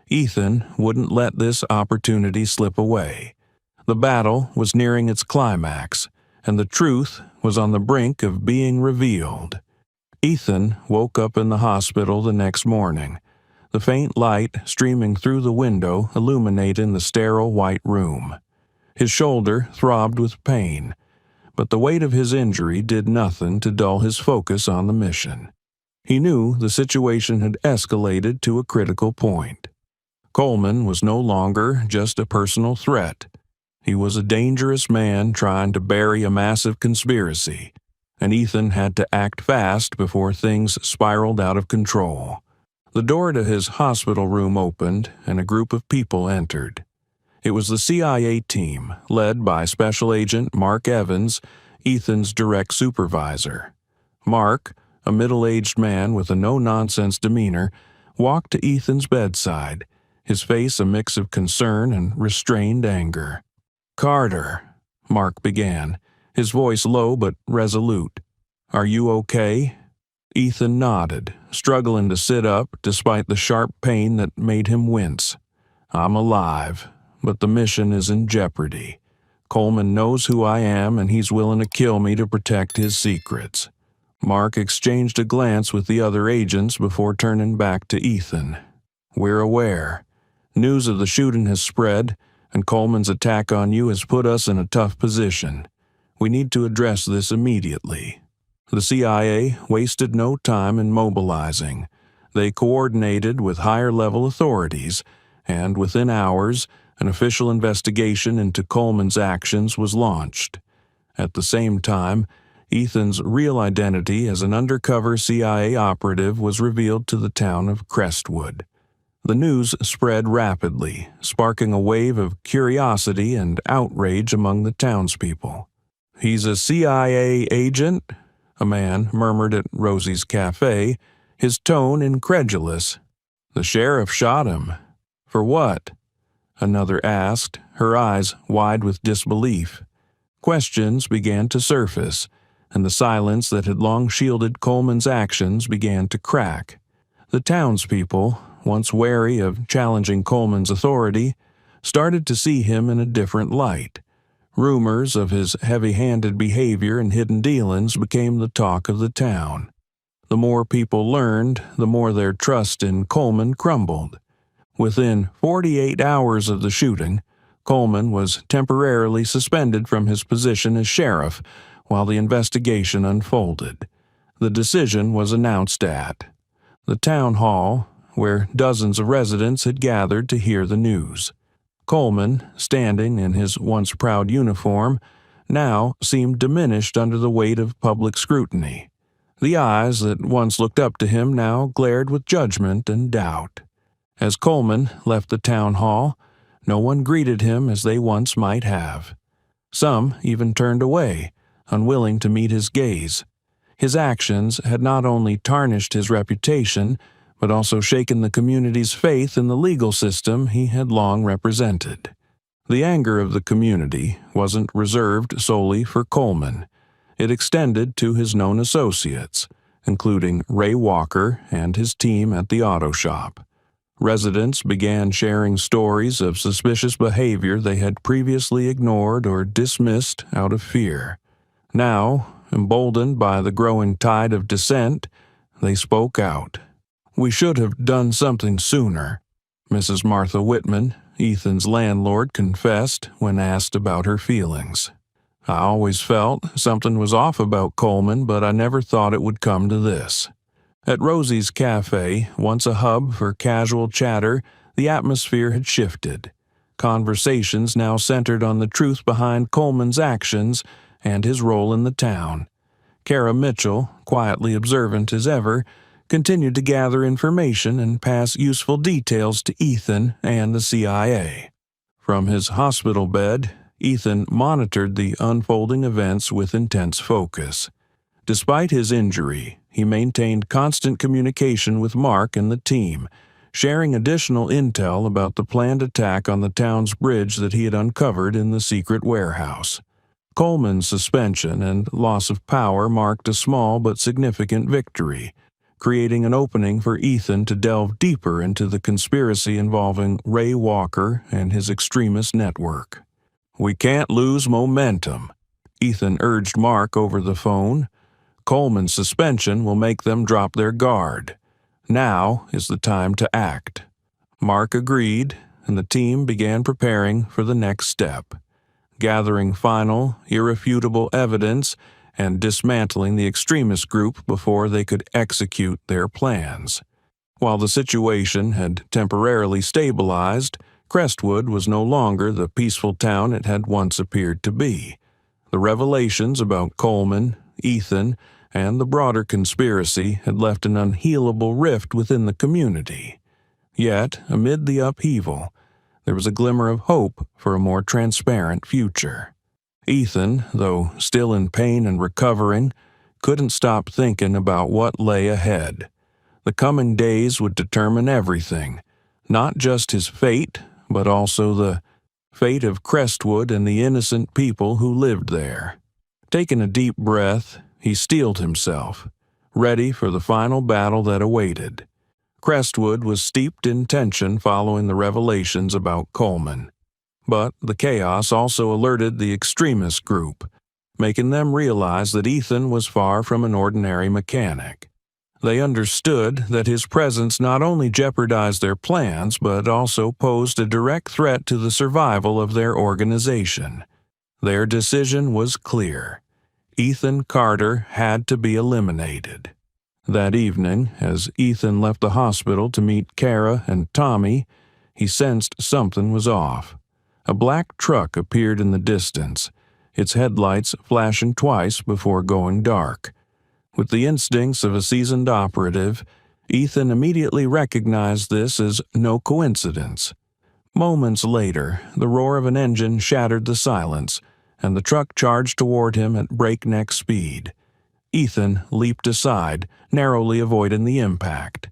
Ethan wouldn't let this opportunity slip away. The battle was nearing its climax, and the truth was on the brink of being revealed. Ethan woke up in the hospital the next morning, the faint light streaming through the window illuminating the sterile white room. His shoulder throbbed with pain, but the weight of his injury did nothing to dull his focus on the mission. He knew the situation had escalated to a critical point. Coleman was no longer just a personal threat. He was a dangerous man trying to bury a massive conspiracy, and Ethan had to act fast before things spiraled out of control. The door to his hospital room opened, and a group of people entered. It was the CIA team, led by Special Agent Mark Evans, Ethan's direct supervisor. Mark, a middle-aged man with a no-nonsense demeanor, walked to Ethan's bedside, his face a mix of concern and restrained anger. "Carter," Mark began, his voice low but resolute. "Are you okay?" Ethan nodded, struggling to sit up despite the sharp pain that made him wince. "I'm alive, but the mission is in jeopardy. Coleman knows who I am, and he's willing to kill me to protect his secrets." Mark exchanged a glance with the other agents before turning back to Ethan. "We're aware. News of the shooting has spread, and Coleman's attack on you has put us in a tough position. We need to address this immediately." The CIA wasted no time in mobilizing. They coordinated with higher-level authorities, and within hours, an official investigation into Coleman's actions was launched. At the same time, Ethan's real identity as an undercover CIA operative was revealed to the town of Crestwood. The news spread rapidly, sparking a wave of curiosity and outrage among the townspeople. "He's a CIA agent?" a man murmured at Rosie's cafe, his tone incredulous. "The sheriff shot him." "For what?" another asked, her eyes wide with disbelief. Questions began to surface, and the silence that had long shielded Coleman's actions began to crack. The townspeople, once wary of challenging Coleman's authority, started to see him in a different light. Rumors of his heavy-handed behavior and hidden dealings became the talk of the town. The more people learned, the more their trust in Coleman crumbled. Within 48 hours of the shooting, Coleman was temporarily suspended from his position as sheriff while the investigation unfolded. The decision was announced at the town hall, where dozens of residents had gathered to hear the news. Coleman, standing in his once proud uniform, now seemed diminished under the weight of public scrutiny. The eyes that once looked up to him now glared with judgment and doubt. As Coleman left the town hall, no one greeted him as they once might have. Some even turned away, unwilling to meet his gaze. His actions had not only tarnished his reputation, but also shaken the community's faith in the legal system he had long represented. The anger of the community wasn't reserved solely for Coleman. It extended to his known associates, including Ray Walker and his team at the auto shop. Residents began sharing stories of suspicious behavior they had previously ignored or dismissed out of fear. Now, emboldened by the growing tide of dissent, they spoke out. "We should have done something sooner," Mrs. Martha Whitman, Ethan's landlord, confessed when asked about her feelings. "I always felt something was off about Coleman, but I never thought it would come to this." At Rosie's cafe, once a hub for casual chatter, the atmosphere had shifted. Conversations now centered on the truth behind Coleman's actions and his role in the town. Kara Mitchell, quietly observant as ever, continued to gather information and pass useful details to Ethan and the CIA. From his hospital bed, Ethan monitored the unfolding events with intense focus. Despite his injury, he maintained constant communication with Mark and the team, sharing additional intel about the planned attack on the town's bridge that he had uncovered in the secret warehouse. Coleman's suspension and loss of power marked a small but significant victory, creating an opening for Ethan to delve deeper into the conspiracy involving Ray Walker and his extremist network. "We can't lose momentum," Ethan urged Mark over the phone. "Coleman's suspension will make them drop their guard. Now is the time to act." Mark agreed, and the team began preparing for the next step, gathering final, irrefutable evidence and dismantling the extremist group before they could execute their plans. While the situation had temporarily stabilized, Crestwood was no longer the peaceful town it had once appeared to be. The revelations about Coleman, Ethan, and the broader conspiracy had left an unhealable rift within the community. Yet, amid the upheaval, there was a glimmer of hope for a more transparent future. Ethan, though still in pain and recovering, couldn't stop thinking about what lay ahead. The coming days would determine everything, Not just his fate, but also the fate of Crestwood and the innocent people who lived there. Taking a deep breath, he steeled himself, ready for the final battle that awaited. Crestwood was steeped in tension following the revelations about Coleman. But the chaos also alerted the extremist group, making them realize that Ethan was far from an ordinary mechanic. They understood that his presence not only jeopardized their plans, but also posed a direct threat to the survival of their organization. Their decision was clear. Ethan Carter had to be eliminated. That evening, as Ethan left the hospital to meet Kara and Tommy, he sensed something was off. A black truck appeared in the distance, its headlights flashing twice before going dark. With the instincts of a seasoned operative, Ethan immediately recognized this as no coincidence. Moments later, the roar of an engine shattered the silence, and the truck charged toward him at breakneck speed. Ethan leaped aside, narrowly avoiding the impact.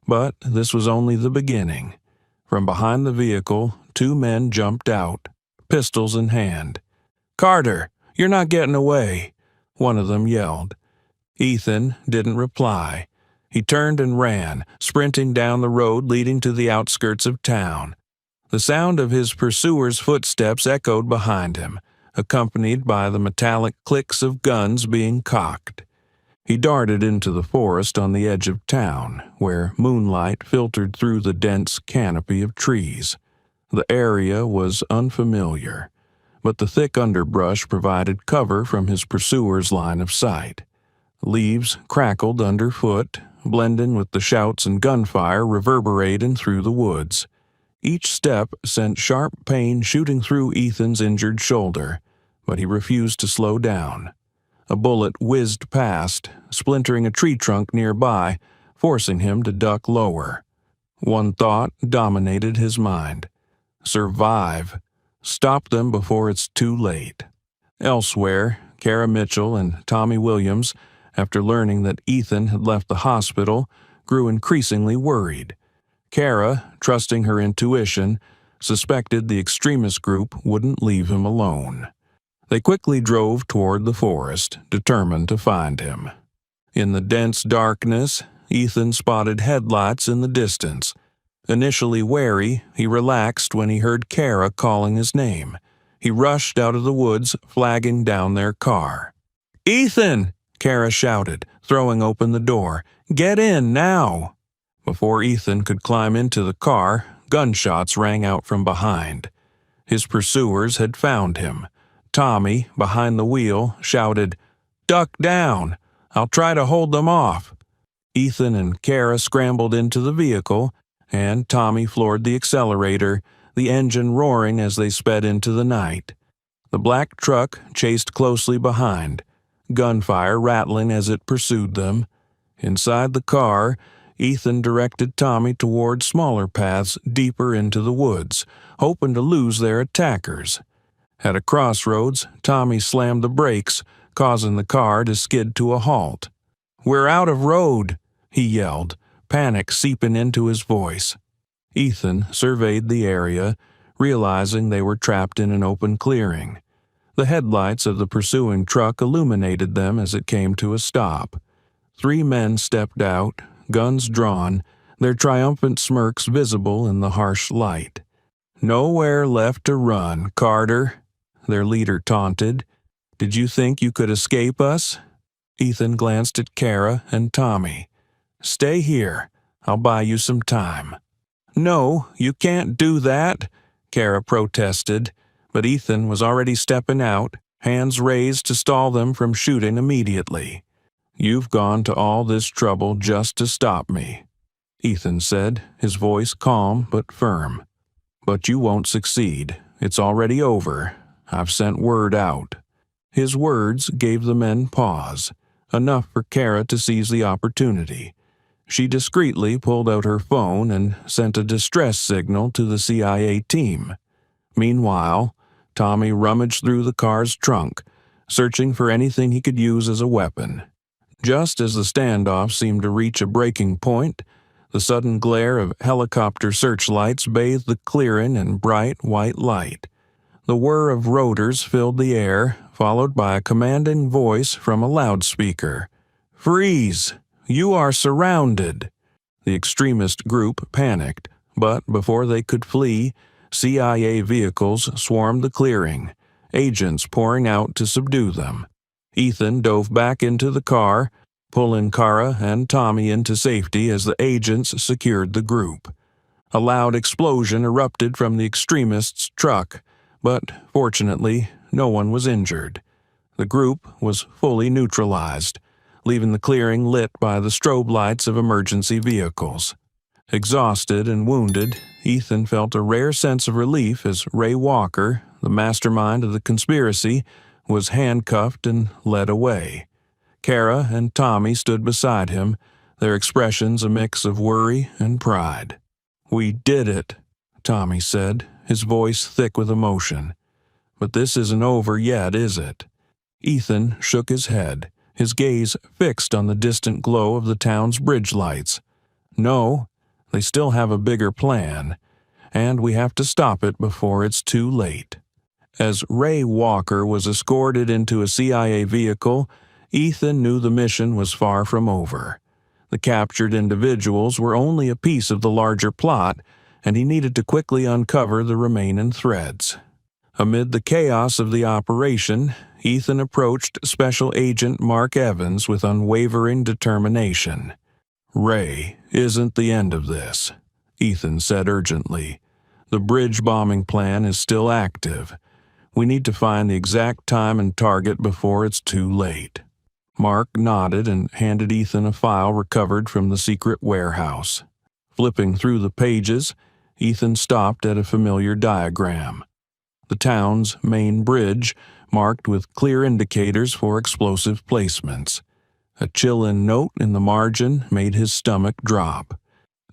But this was only the beginning. From behind the vehicle, 2 men jumped out, pistols in hand. "Carter, you're not getting away," one of them yelled. Ethan didn't reply. He turned and ran, sprinting down the road leading to the outskirts of town. The sound of his pursuers' footsteps echoed behind him, accompanied by the metallic clicks of guns being cocked. He darted into the forest on the edge of town, where moonlight filtered through the dense canopy of trees. The area was unfamiliar, but the thick underbrush provided cover from his pursuer's line of sight. Leaves crackled underfoot, blending with the shouts and gunfire reverberating through the woods. Each step sent sharp pain shooting through Ethan's injured shoulder, but he refused to slow down. A bullet whizzed past, splintering a tree trunk nearby, forcing him to duck lower. One thought dominated his mind. Survive. Stop them before it's too late. Elsewhere, Kara Mitchell and Tommy Williams, after learning that Ethan had left the hospital, grew increasingly worried. Kara, trusting her intuition, suspected the extremist group wouldn't leave him alone. They quickly drove toward the forest, determined to find him. In the dense darkness, Ethan spotted headlights in the distance. Initially wary, he relaxed when he heard Kara calling his name. He rushed out of the woods, flagging down their car. "Ethan!" Kara shouted, throwing open the door. "Get in, now!" Before Ethan could climb into the car, gunshots rang out from behind. His pursuers had found him. Tommy, behind the wheel, shouted, "Duck down! I'll try to hold them off." Ethan and Kara scrambled into the vehicle, and Tommy floored the accelerator, the engine roaring as they sped into the night. The black truck chased closely behind, gunfire rattling as it pursued them. Inside the car, Ethan directed Tommy toward smaller paths deeper into the woods, hoping to lose their attackers. At a crossroads, Tommy slammed the brakes, causing the car to skid to a halt. "We're out of road," he yelled, panic seeping into his voice. Ethan surveyed the area, realizing they were trapped in an open clearing. The headlights of the pursuing truck illuminated them as it came to a stop. 3 men stepped out, guns drawn, their triumphant smirks visible in the harsh light. "Nowhere left to run, Carter," their leader taunted. "Did you think you could escape us?" Ethan glanced at Kara and Tommy. "Stay here. I'll buy you some time." "No, you can't do that," Kara protested, but Ethan was already stepping out, hands raised to stall them from shooting immediately. "You've gone to all this trouble just to stop me," Ethan said, his voice calm but firm. "But you won't succeed. It's already over. I've sent word out." His words gave the men pause, enough for Kara to seize the opportunity. She discreetly pulled out her phone and sent a distress signal to the CIA team. Meanwhile, Tommy rummaged through the car's trunk, searching for anything he could use as a weapon. Just as the standoff seemed to reach a breaking point, The sudden glare of helicopter searchlights bathed the clearing in bright white light. The whir of rotors filled the air, followed by a commanding voice from a loudspeaker. "Freeze! You are surrounded!" The extremist group panicked, but before they could flee, CIA vehicles swarmed the clearing, agents pouring out to subdue them. Ethan dove back into the car, pulling Kara and Tommy into safety as the agents secured the group. A loud explosion erupted from the extremists' truck, but fortunately, no one was injured. The group was fully neutralized, leaving the clearing lit by the strobe lights of emergency vehicles. Exhausted and wounded, Ethan felt a rare sense of relief as Ray Walker, the mastermind of the conspiracy, was handcuffed and led away. Kara and Tommy stood beside him, their expressions a mix of worry and pride. "We did it," Tommy said, his voice thick with emotion. "But this isn't over yet, is it?" Ethan shook his head, his gaze fixed on the distant glow of the town's bridge lights. "No, they still have a bigger plan, and we have to stop it before it's too late." As Ray Walker was escorted into a CIA vehicle, Ethan knew the mission was far from over. The captured individuals were only a piece of the larger plot, and he needed to quickly uncover the remaining threads. Amid the chaos of the operation, Ethan approached Special Agent Mark Evans with unwavering determination. "Ray isn't the end of this," Ethan said urgently. "The bridge bombing plan is still active. We need to find the exact time and target before it's too late." Mark nodded and handed Ethan a file recovered from the secret warehouse. Flipping through the pages, Ethan stopped at a familiar diagram. The town's main bridge, marked with clear indicators for explosive placements. A chilling note in the margin made his stomach drop.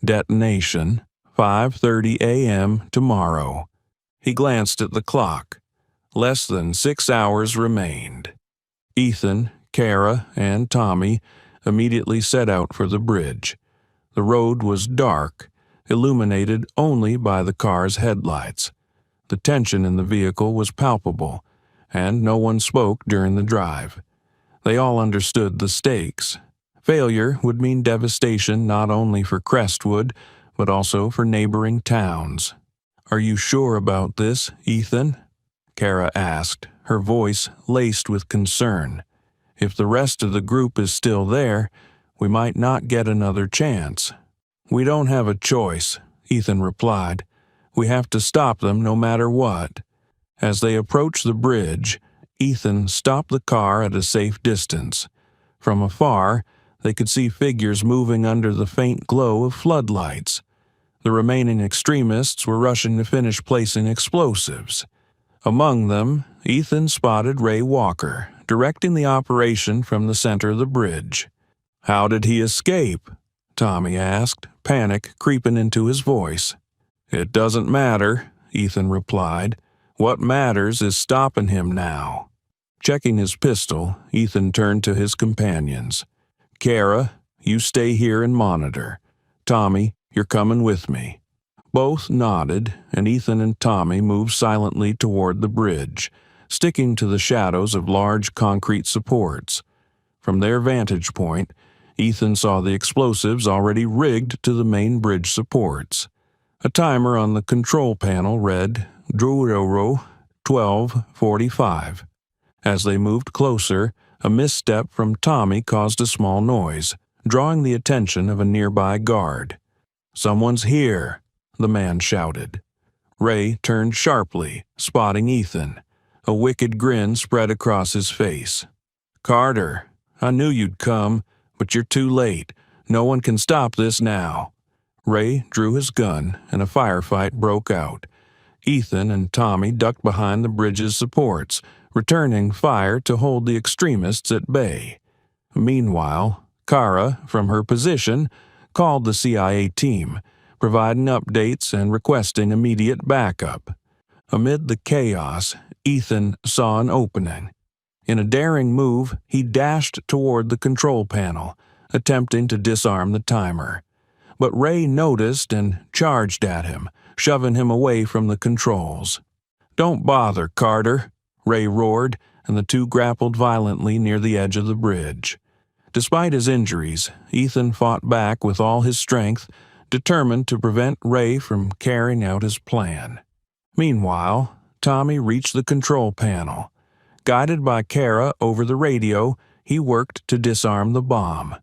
Detonation, 5:30 a.m. tomorrow. He glanced at the clock. Less than 6 hours remained. Ethan, Kara, and Tommy immediately set out for the bridge. The road was dark, illuminated only by the car's headlights. The tension in the vehicle was palpable, and no one spoke during the drive. They all understood the stakes. Failure would mean devastation not only for Crestwood, but also for neighboring towns. "Are you sure about this, Ethan?" Kara asked, her voice laced with concern. "If the rest of the group is still there, we might not get another chance." "We don't have a choice," Ethan replied. "We have to stop them no matter what." As they approached the bridge, Ethan stopped the car at a safe distance. From afar, they could see figures moving under the faint glow of floodlights. The remaining extremists were rushing to finish placing explosives. Among them, Ethan spotted Ray Walker, directing the operation from the center of the bridge. "How did he escape?" Tommy asked, panic creeping into his voice. "It doesn't matter," Ethan replied. "What matters is stopping him now." Checking his pistol, Ethan turned to his companions. "Kara, you stay here and monitor. Tommy, you're coming with me." Both nodded, and Ethan and Tommy moved silently toward the bridge, sticking to the shadows of large concrete supports. From their vantage point, Ethan saw the explosives already rigged to the main bridge supports. A timer on the control panel read, "Druro 12:45. As they moved closer, a misstep from Tommy caused a small noise, drawing the attention of a nearby guard. "Someone's here," the man shouted. Ray turned sharply, spotting Ethan. A wicked grin spread across his face. "Carter, I knew you'd come, but you're too late. No one can stop this now." Ray drew his gun, and a firefight broke out. Ethan and Tommy ducked behind the bridge's supports, returning fire to hold the extremists at bay. Meanwhile, Kara, from her position, called the CIA team, providing updates and requesting immediate backup. Amid the chaos, Ethan saw an opening. In a daring move, he dashed toward the control panel, attempting to disarm the timer. but Ray noticed and charged at him, shoving him away from the controls. "Don't bother, Carter," Ray roared, and the two grappled violently near the edge of the bridge. Despite his injuries, Ethan fought back with all his strength, determined to prevent Ray from carrying out his plan. Meanwhile, Tommy reached the control panel. Guided by Kara over the radio, he worked to disarm the bomb.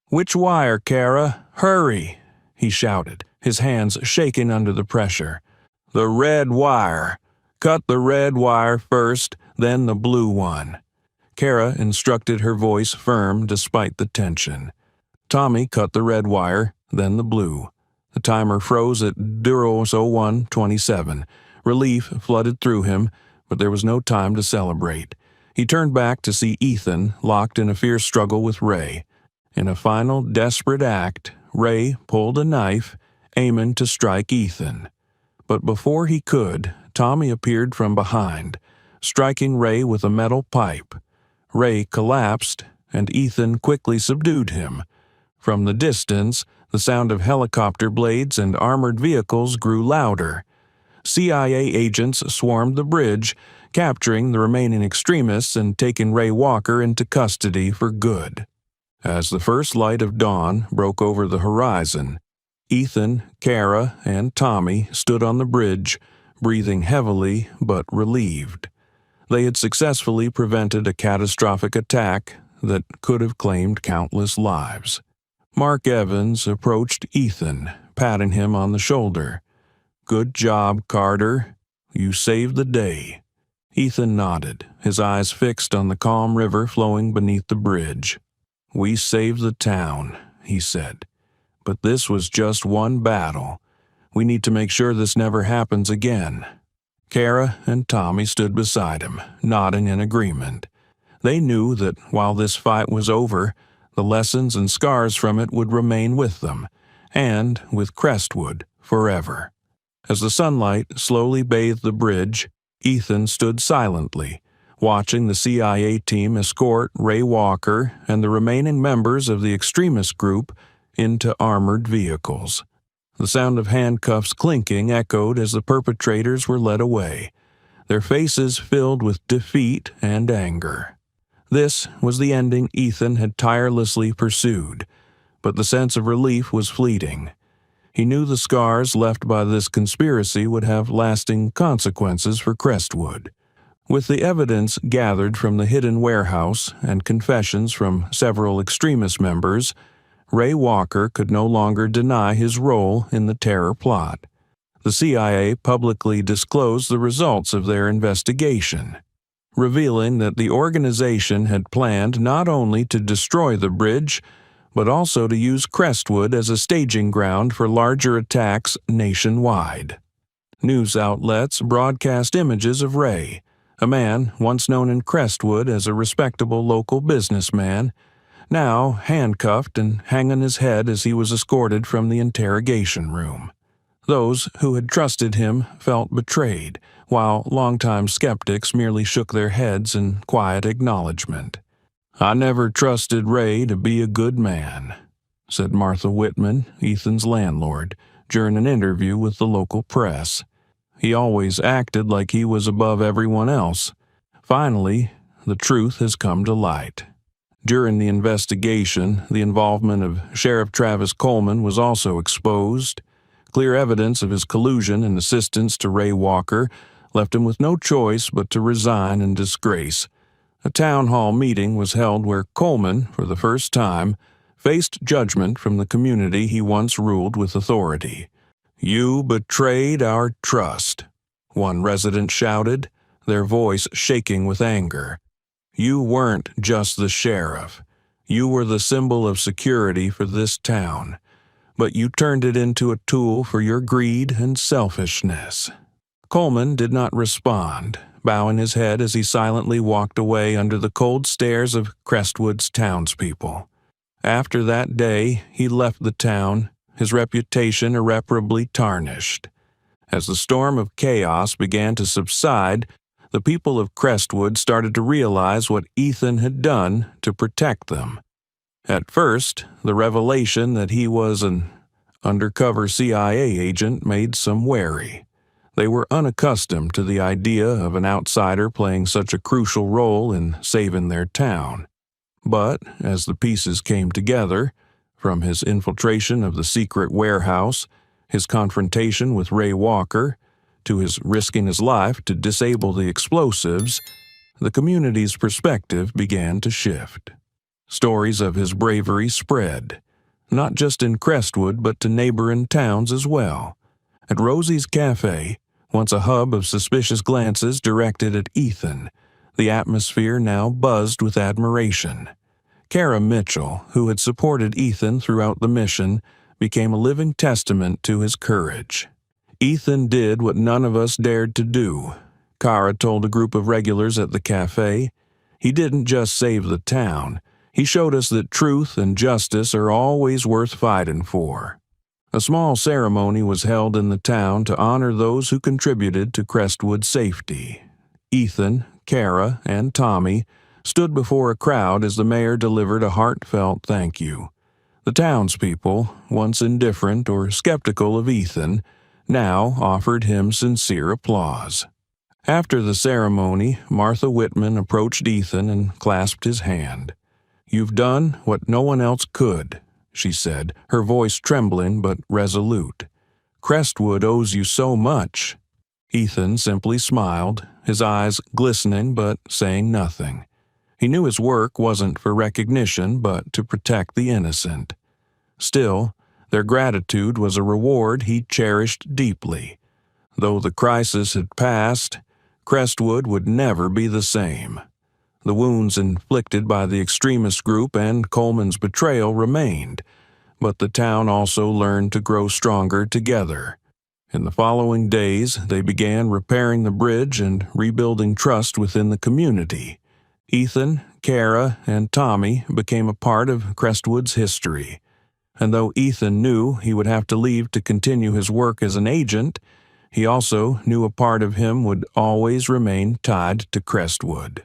"Which wire, Kara? Hurry!" he shouted, his hands shaking under the pressure. "The red wire. Cut the red wire first, then the blue one." Kara instructed, her voice firm despite the tension. Tommy cut the red wire, then the blue. The timer froze at 01:27. Relief flooded through him, but there was no time to celebrate. He turned back to see Ethan locked in a fierce struggle with Ray. In a final desperate act, Ray pulled a knife, aiming to strike Ethan. But before he could, Tommy appeared from behind, striking Ray with a metal pipe. Ray collapsed, and Ethan quickly subdued him. From the distance, the sound of helicopter blades and armored vehicles grew louder. CIA agents swarmed the bridge, capturing the remaining extremists and taking Ray Walker into custody for good. As the first light of dawn broke over the horizon, Ethan, Kara, and Tommy stood on the bridge, breathing heavily but relieved. They had successfully prevented a catastrophic attack that could have claimed countless lives. Mark Evans approached Ethan, patting him on the shoulder. "Good job, Carter. You saved the day." Ethan nodded, his eyes fixed on the calm river flowing beneath the bridge. "We saved the town," he said. "But this was just one battle. We need to make sure this never happens again." Kara and Tommy stood beside him, nodding in agreement. They knew that while this fight was over, the lessons and scars from it would remain with them, and with Crestwood forever. As the sunlight slowly bathed the bridge, Ethan stood silently, watching the CIA team escort Ray Walker and the remaining members of the extremist group into armored vehicles. The sound of handcuffs clinking echoed as the perpetrators were led away, their faces filled with defeat and anger. This was the ending Ethan had tirelessly pursued, but the sense of relief was fleeting. He knew the scars left by this conspiracy would have lasting consequences for Crestwood. With the evidence gathered from the hidden warehouse and confessions from several extremist members, Ray Walker could no longer deny his role in the terror plot. The CIA publicly disclosed the results of their investigation, revealing that the organization had planned not only to destroy the bridge, but also to use Crestwood as a staging ground for larger attacks nationwide. News outlets broadcast images of Ray, a man once known in Crestwood as a respectable local businessman, now handcuffed and hanging his head as he was escorted from the interrogation room. Those who had trusted him felt betrayed, while longtime skeptics merely shook their heads in quiet acknowledgement. "I never trusted Ray to be a good man," said Martha Whitman, Ethan's landlord, during an interview with the local press. "He always acted like he was above everyone else. Finally, the truth has come to light." During the investigation, the involvement of Sheriff Travis Coleman was also exposed. Clear evidence of his collusion and assistance to Ray Walker left him with no choice but to resign in disgrace. A town hall meeting was held where Coleman, for the first time, faced judgment from the community he once ruled with authority. "You betrayed our trust," one resident shouted, their voice shaking with anger. "You weren't just the sheriff. You were the symbol of security for this town, but you turned it into a tool for your greed and selfishness." Coleman did not respond, bowing his head as he silently walked away under the cold stares of Crestwood's townspeople. After that day, he left the town, his reputation irreparably tarnished. As the storm of chaos began to subside, the people of Crestwood started to realize what Ethan had done to protect them. At first, the revelation that he was an Undercover CIA agent made some wary. They were unaccustomed to the idea of an outsider playing such a crucial role in saving their town. But as the pieces came together, from his infiltration of the secret warehouse, his confrontation with Ray Walker, to his risking his life to disable the explosives, the community's perspective began to shift. Stories of his bravery spread, not just in Crestwood but to neighboring towns as well. At Rosie's Cafe, once a hub of suspicious glances directed at Ethan, the atmosphere now buzzed with admiration. Kara Mitchell, who had supported Ethan throughout the mission, became a living testament to his courage. Ethan did what none of us dared to do, Kara told a group of regulars at the cafe. He didn't just save the town. He showed us that truth and justice are always worth fighting for. A small ceremony was held in the town to honor those who contributed to Crestwood's safety. Ethan, Kara, and Tommy stood before a crowd as the mayor delivered a heartfelt thank you. The townspeople, once indifferent or skeptical of Ethan, now offered him sincere applause. After the ceremony, Martha Whitman approached Ethan and clasped his hand. "You've done what no one else could," she said, her voice trembling but resolute. "Crestwood owes you so much." Ethan simply smiled, his eyes glistening but saying nothing. He knew his work wasn't for recognition but to protect the innocent. Still, their gratitude was a reward he cherished deeply. Though the crisis had passed, Crestwood would never be the same. The wounds inflicted by the extremist group and Coleman's betrayal remained, but the town also learned to grow stronger together. In the following days, they began repairing the bridge and rebuilding trust within the community. Ethan, Kara, and Tommy became a part of Crestwood's history. And though Ethan knew he would have to leave to continue his work as an agent, he also knew a part of him would always remain tied to Crestwood.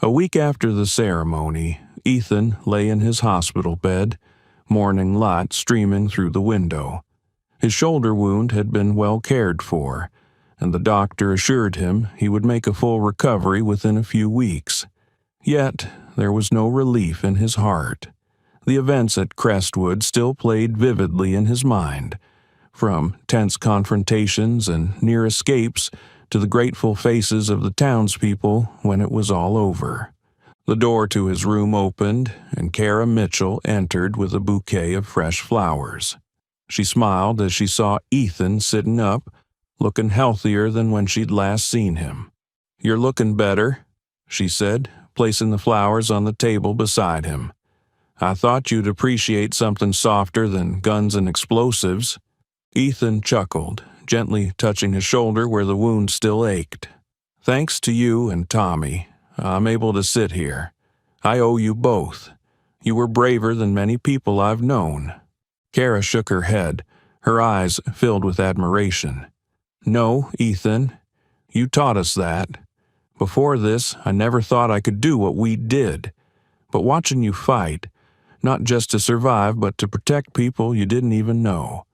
A week after the ceremony, Ethan lay in his hospital bed, morning light streaming through the window. His shoulder wound had been well cared for, and the doctor assured him he would make a full recovery within a few weeks. Yet there was no relief in his heart. The events at Crestwood still played vividly in his mind, from tense confrontations and near escapes to the grateful faces of the townspeople when it was all over. The door to his room opened, and Kara Mitchell entered with a bouquet of fresh flowers. She smiled as she saw Ethan sitting up, looking healthier than when she'd last seen him. "You're looking better," she said, placing the flowers on the table beside him. "I thought you'd appreciate something softer than guns and explosives." Ethan chuckled, gently touching his shoulder where the wound still ached. "Thanks to you and Tommy, I'm able to sit here. I owe you both. You were braver than many people I've known." Kara shook her head, her eyes filled with admiration. "No, Ethan, you taught us that. Before this, I never thought I could do what we did. But watching you fight, not just to survive but to protect people you didn't even know,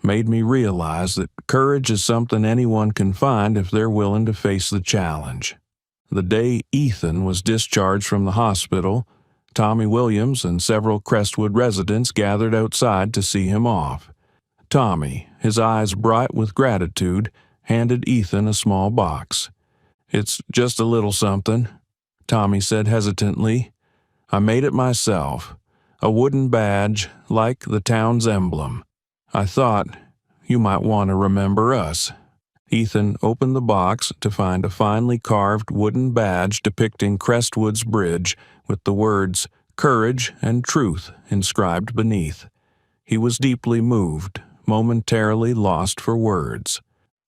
made me realize that courage is something anyone can find if they're willing to face the challenge." The day Ethan was discharged from the hospital, Tommy Williams and several Crestwood residents gathered outside to see him off. Tommy, his eyes bright with gratitude, handed Ethan a small box. "It's just a little something," Tommy said hesitantly. "I made it myself. A wooden badge, like the town's emblem. I thought you might want to remember us." Ethan opened the box to find a finely carved wooden badge depicting Crestwood's bridge with the words "Courage and Truth" inscribed beneath. He was deeply moved, momentarily lost for words.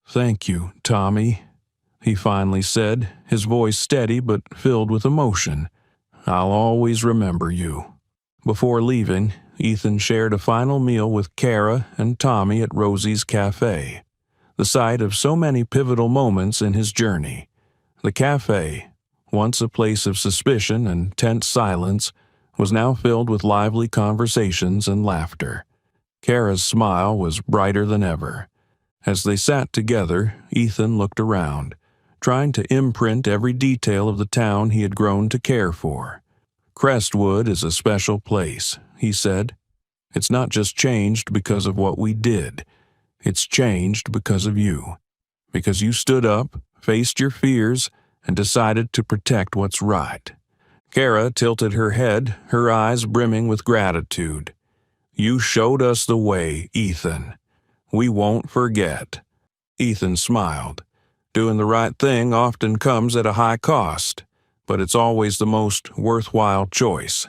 "Thank you, Tommy," he finally said, his voice steady but filled with emotion. "I'll always remember you." Before leaving, Ethan shared a final meal with Kara and Tommy at Rosie's Cafe, the site of so many pivotal moments in his journey. The cafe, once a place of suspicion and tense silence, was now filled with lively conversations and laughter. Kara's smile was brighter than ever. As they sat together, Ethan looked around, trying to imprint every detail of the town he had grown to care for. "Crestwood is a special place," he said. "It's not just changed because of what we did. It's changed because of you. Because you stood up, faced your fears, and decided to protect what's right." Kara tilted her head, her eyes brimming with gratitude. "You showed us the way, Ethan. We won't forget." Ethan smiled. "Doing the right thing often comes at a high cost, but it's always the most worthwhile choice."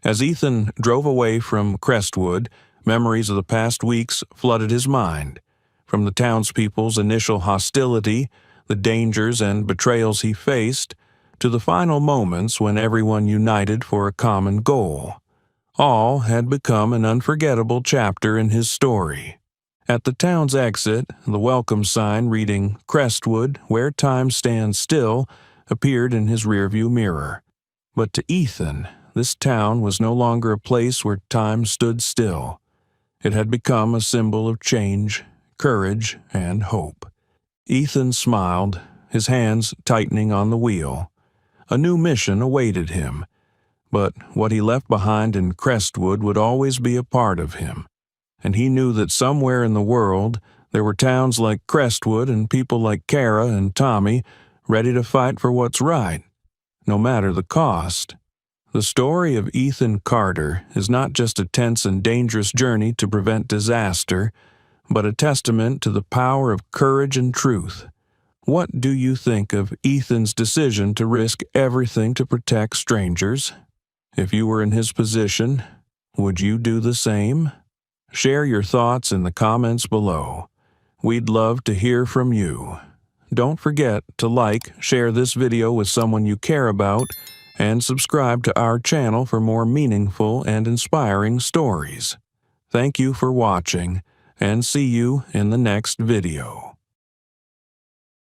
As Ethan drove away from Crestwood, memories of the past weeks flooded his mind. From the townspeople's initial hostility, the dangers and betrayals he faced, to the final moments when everyone united for a common goal. All had become an unforgettable chapter in his story. At the town's exit, the welcome sign reading "Crestwood, where time stands still," appeared in his rearview mirror. But to Ethan, this town was no longer a place where time stood still. It had become a symbol of change, courage, and hope. Ethan smiled, his hands tightening on the wheel. A new mission awaited him, but what he left behind in Crestwood would always be a part of him. And he knew that somewhere in the world there were towns like Crestwood and people like Kara and Tommy ready to fight for what's right, no matter the cost. The story of Ethan Carter is not just a tense and dangerous journey to prevent disaster, but a testament to the power of courage and truth. What do you think of Ethan's decision to risk everything to protect strangers? If you were in his position, would you do the same? Share your thoughts in the comments below. We'd love to hear from you. Don't forget to like, share this video with someone you care about, and subscribe to our channel for more meaningful and inspiring stories. Thank you for watching, and see you in the next video.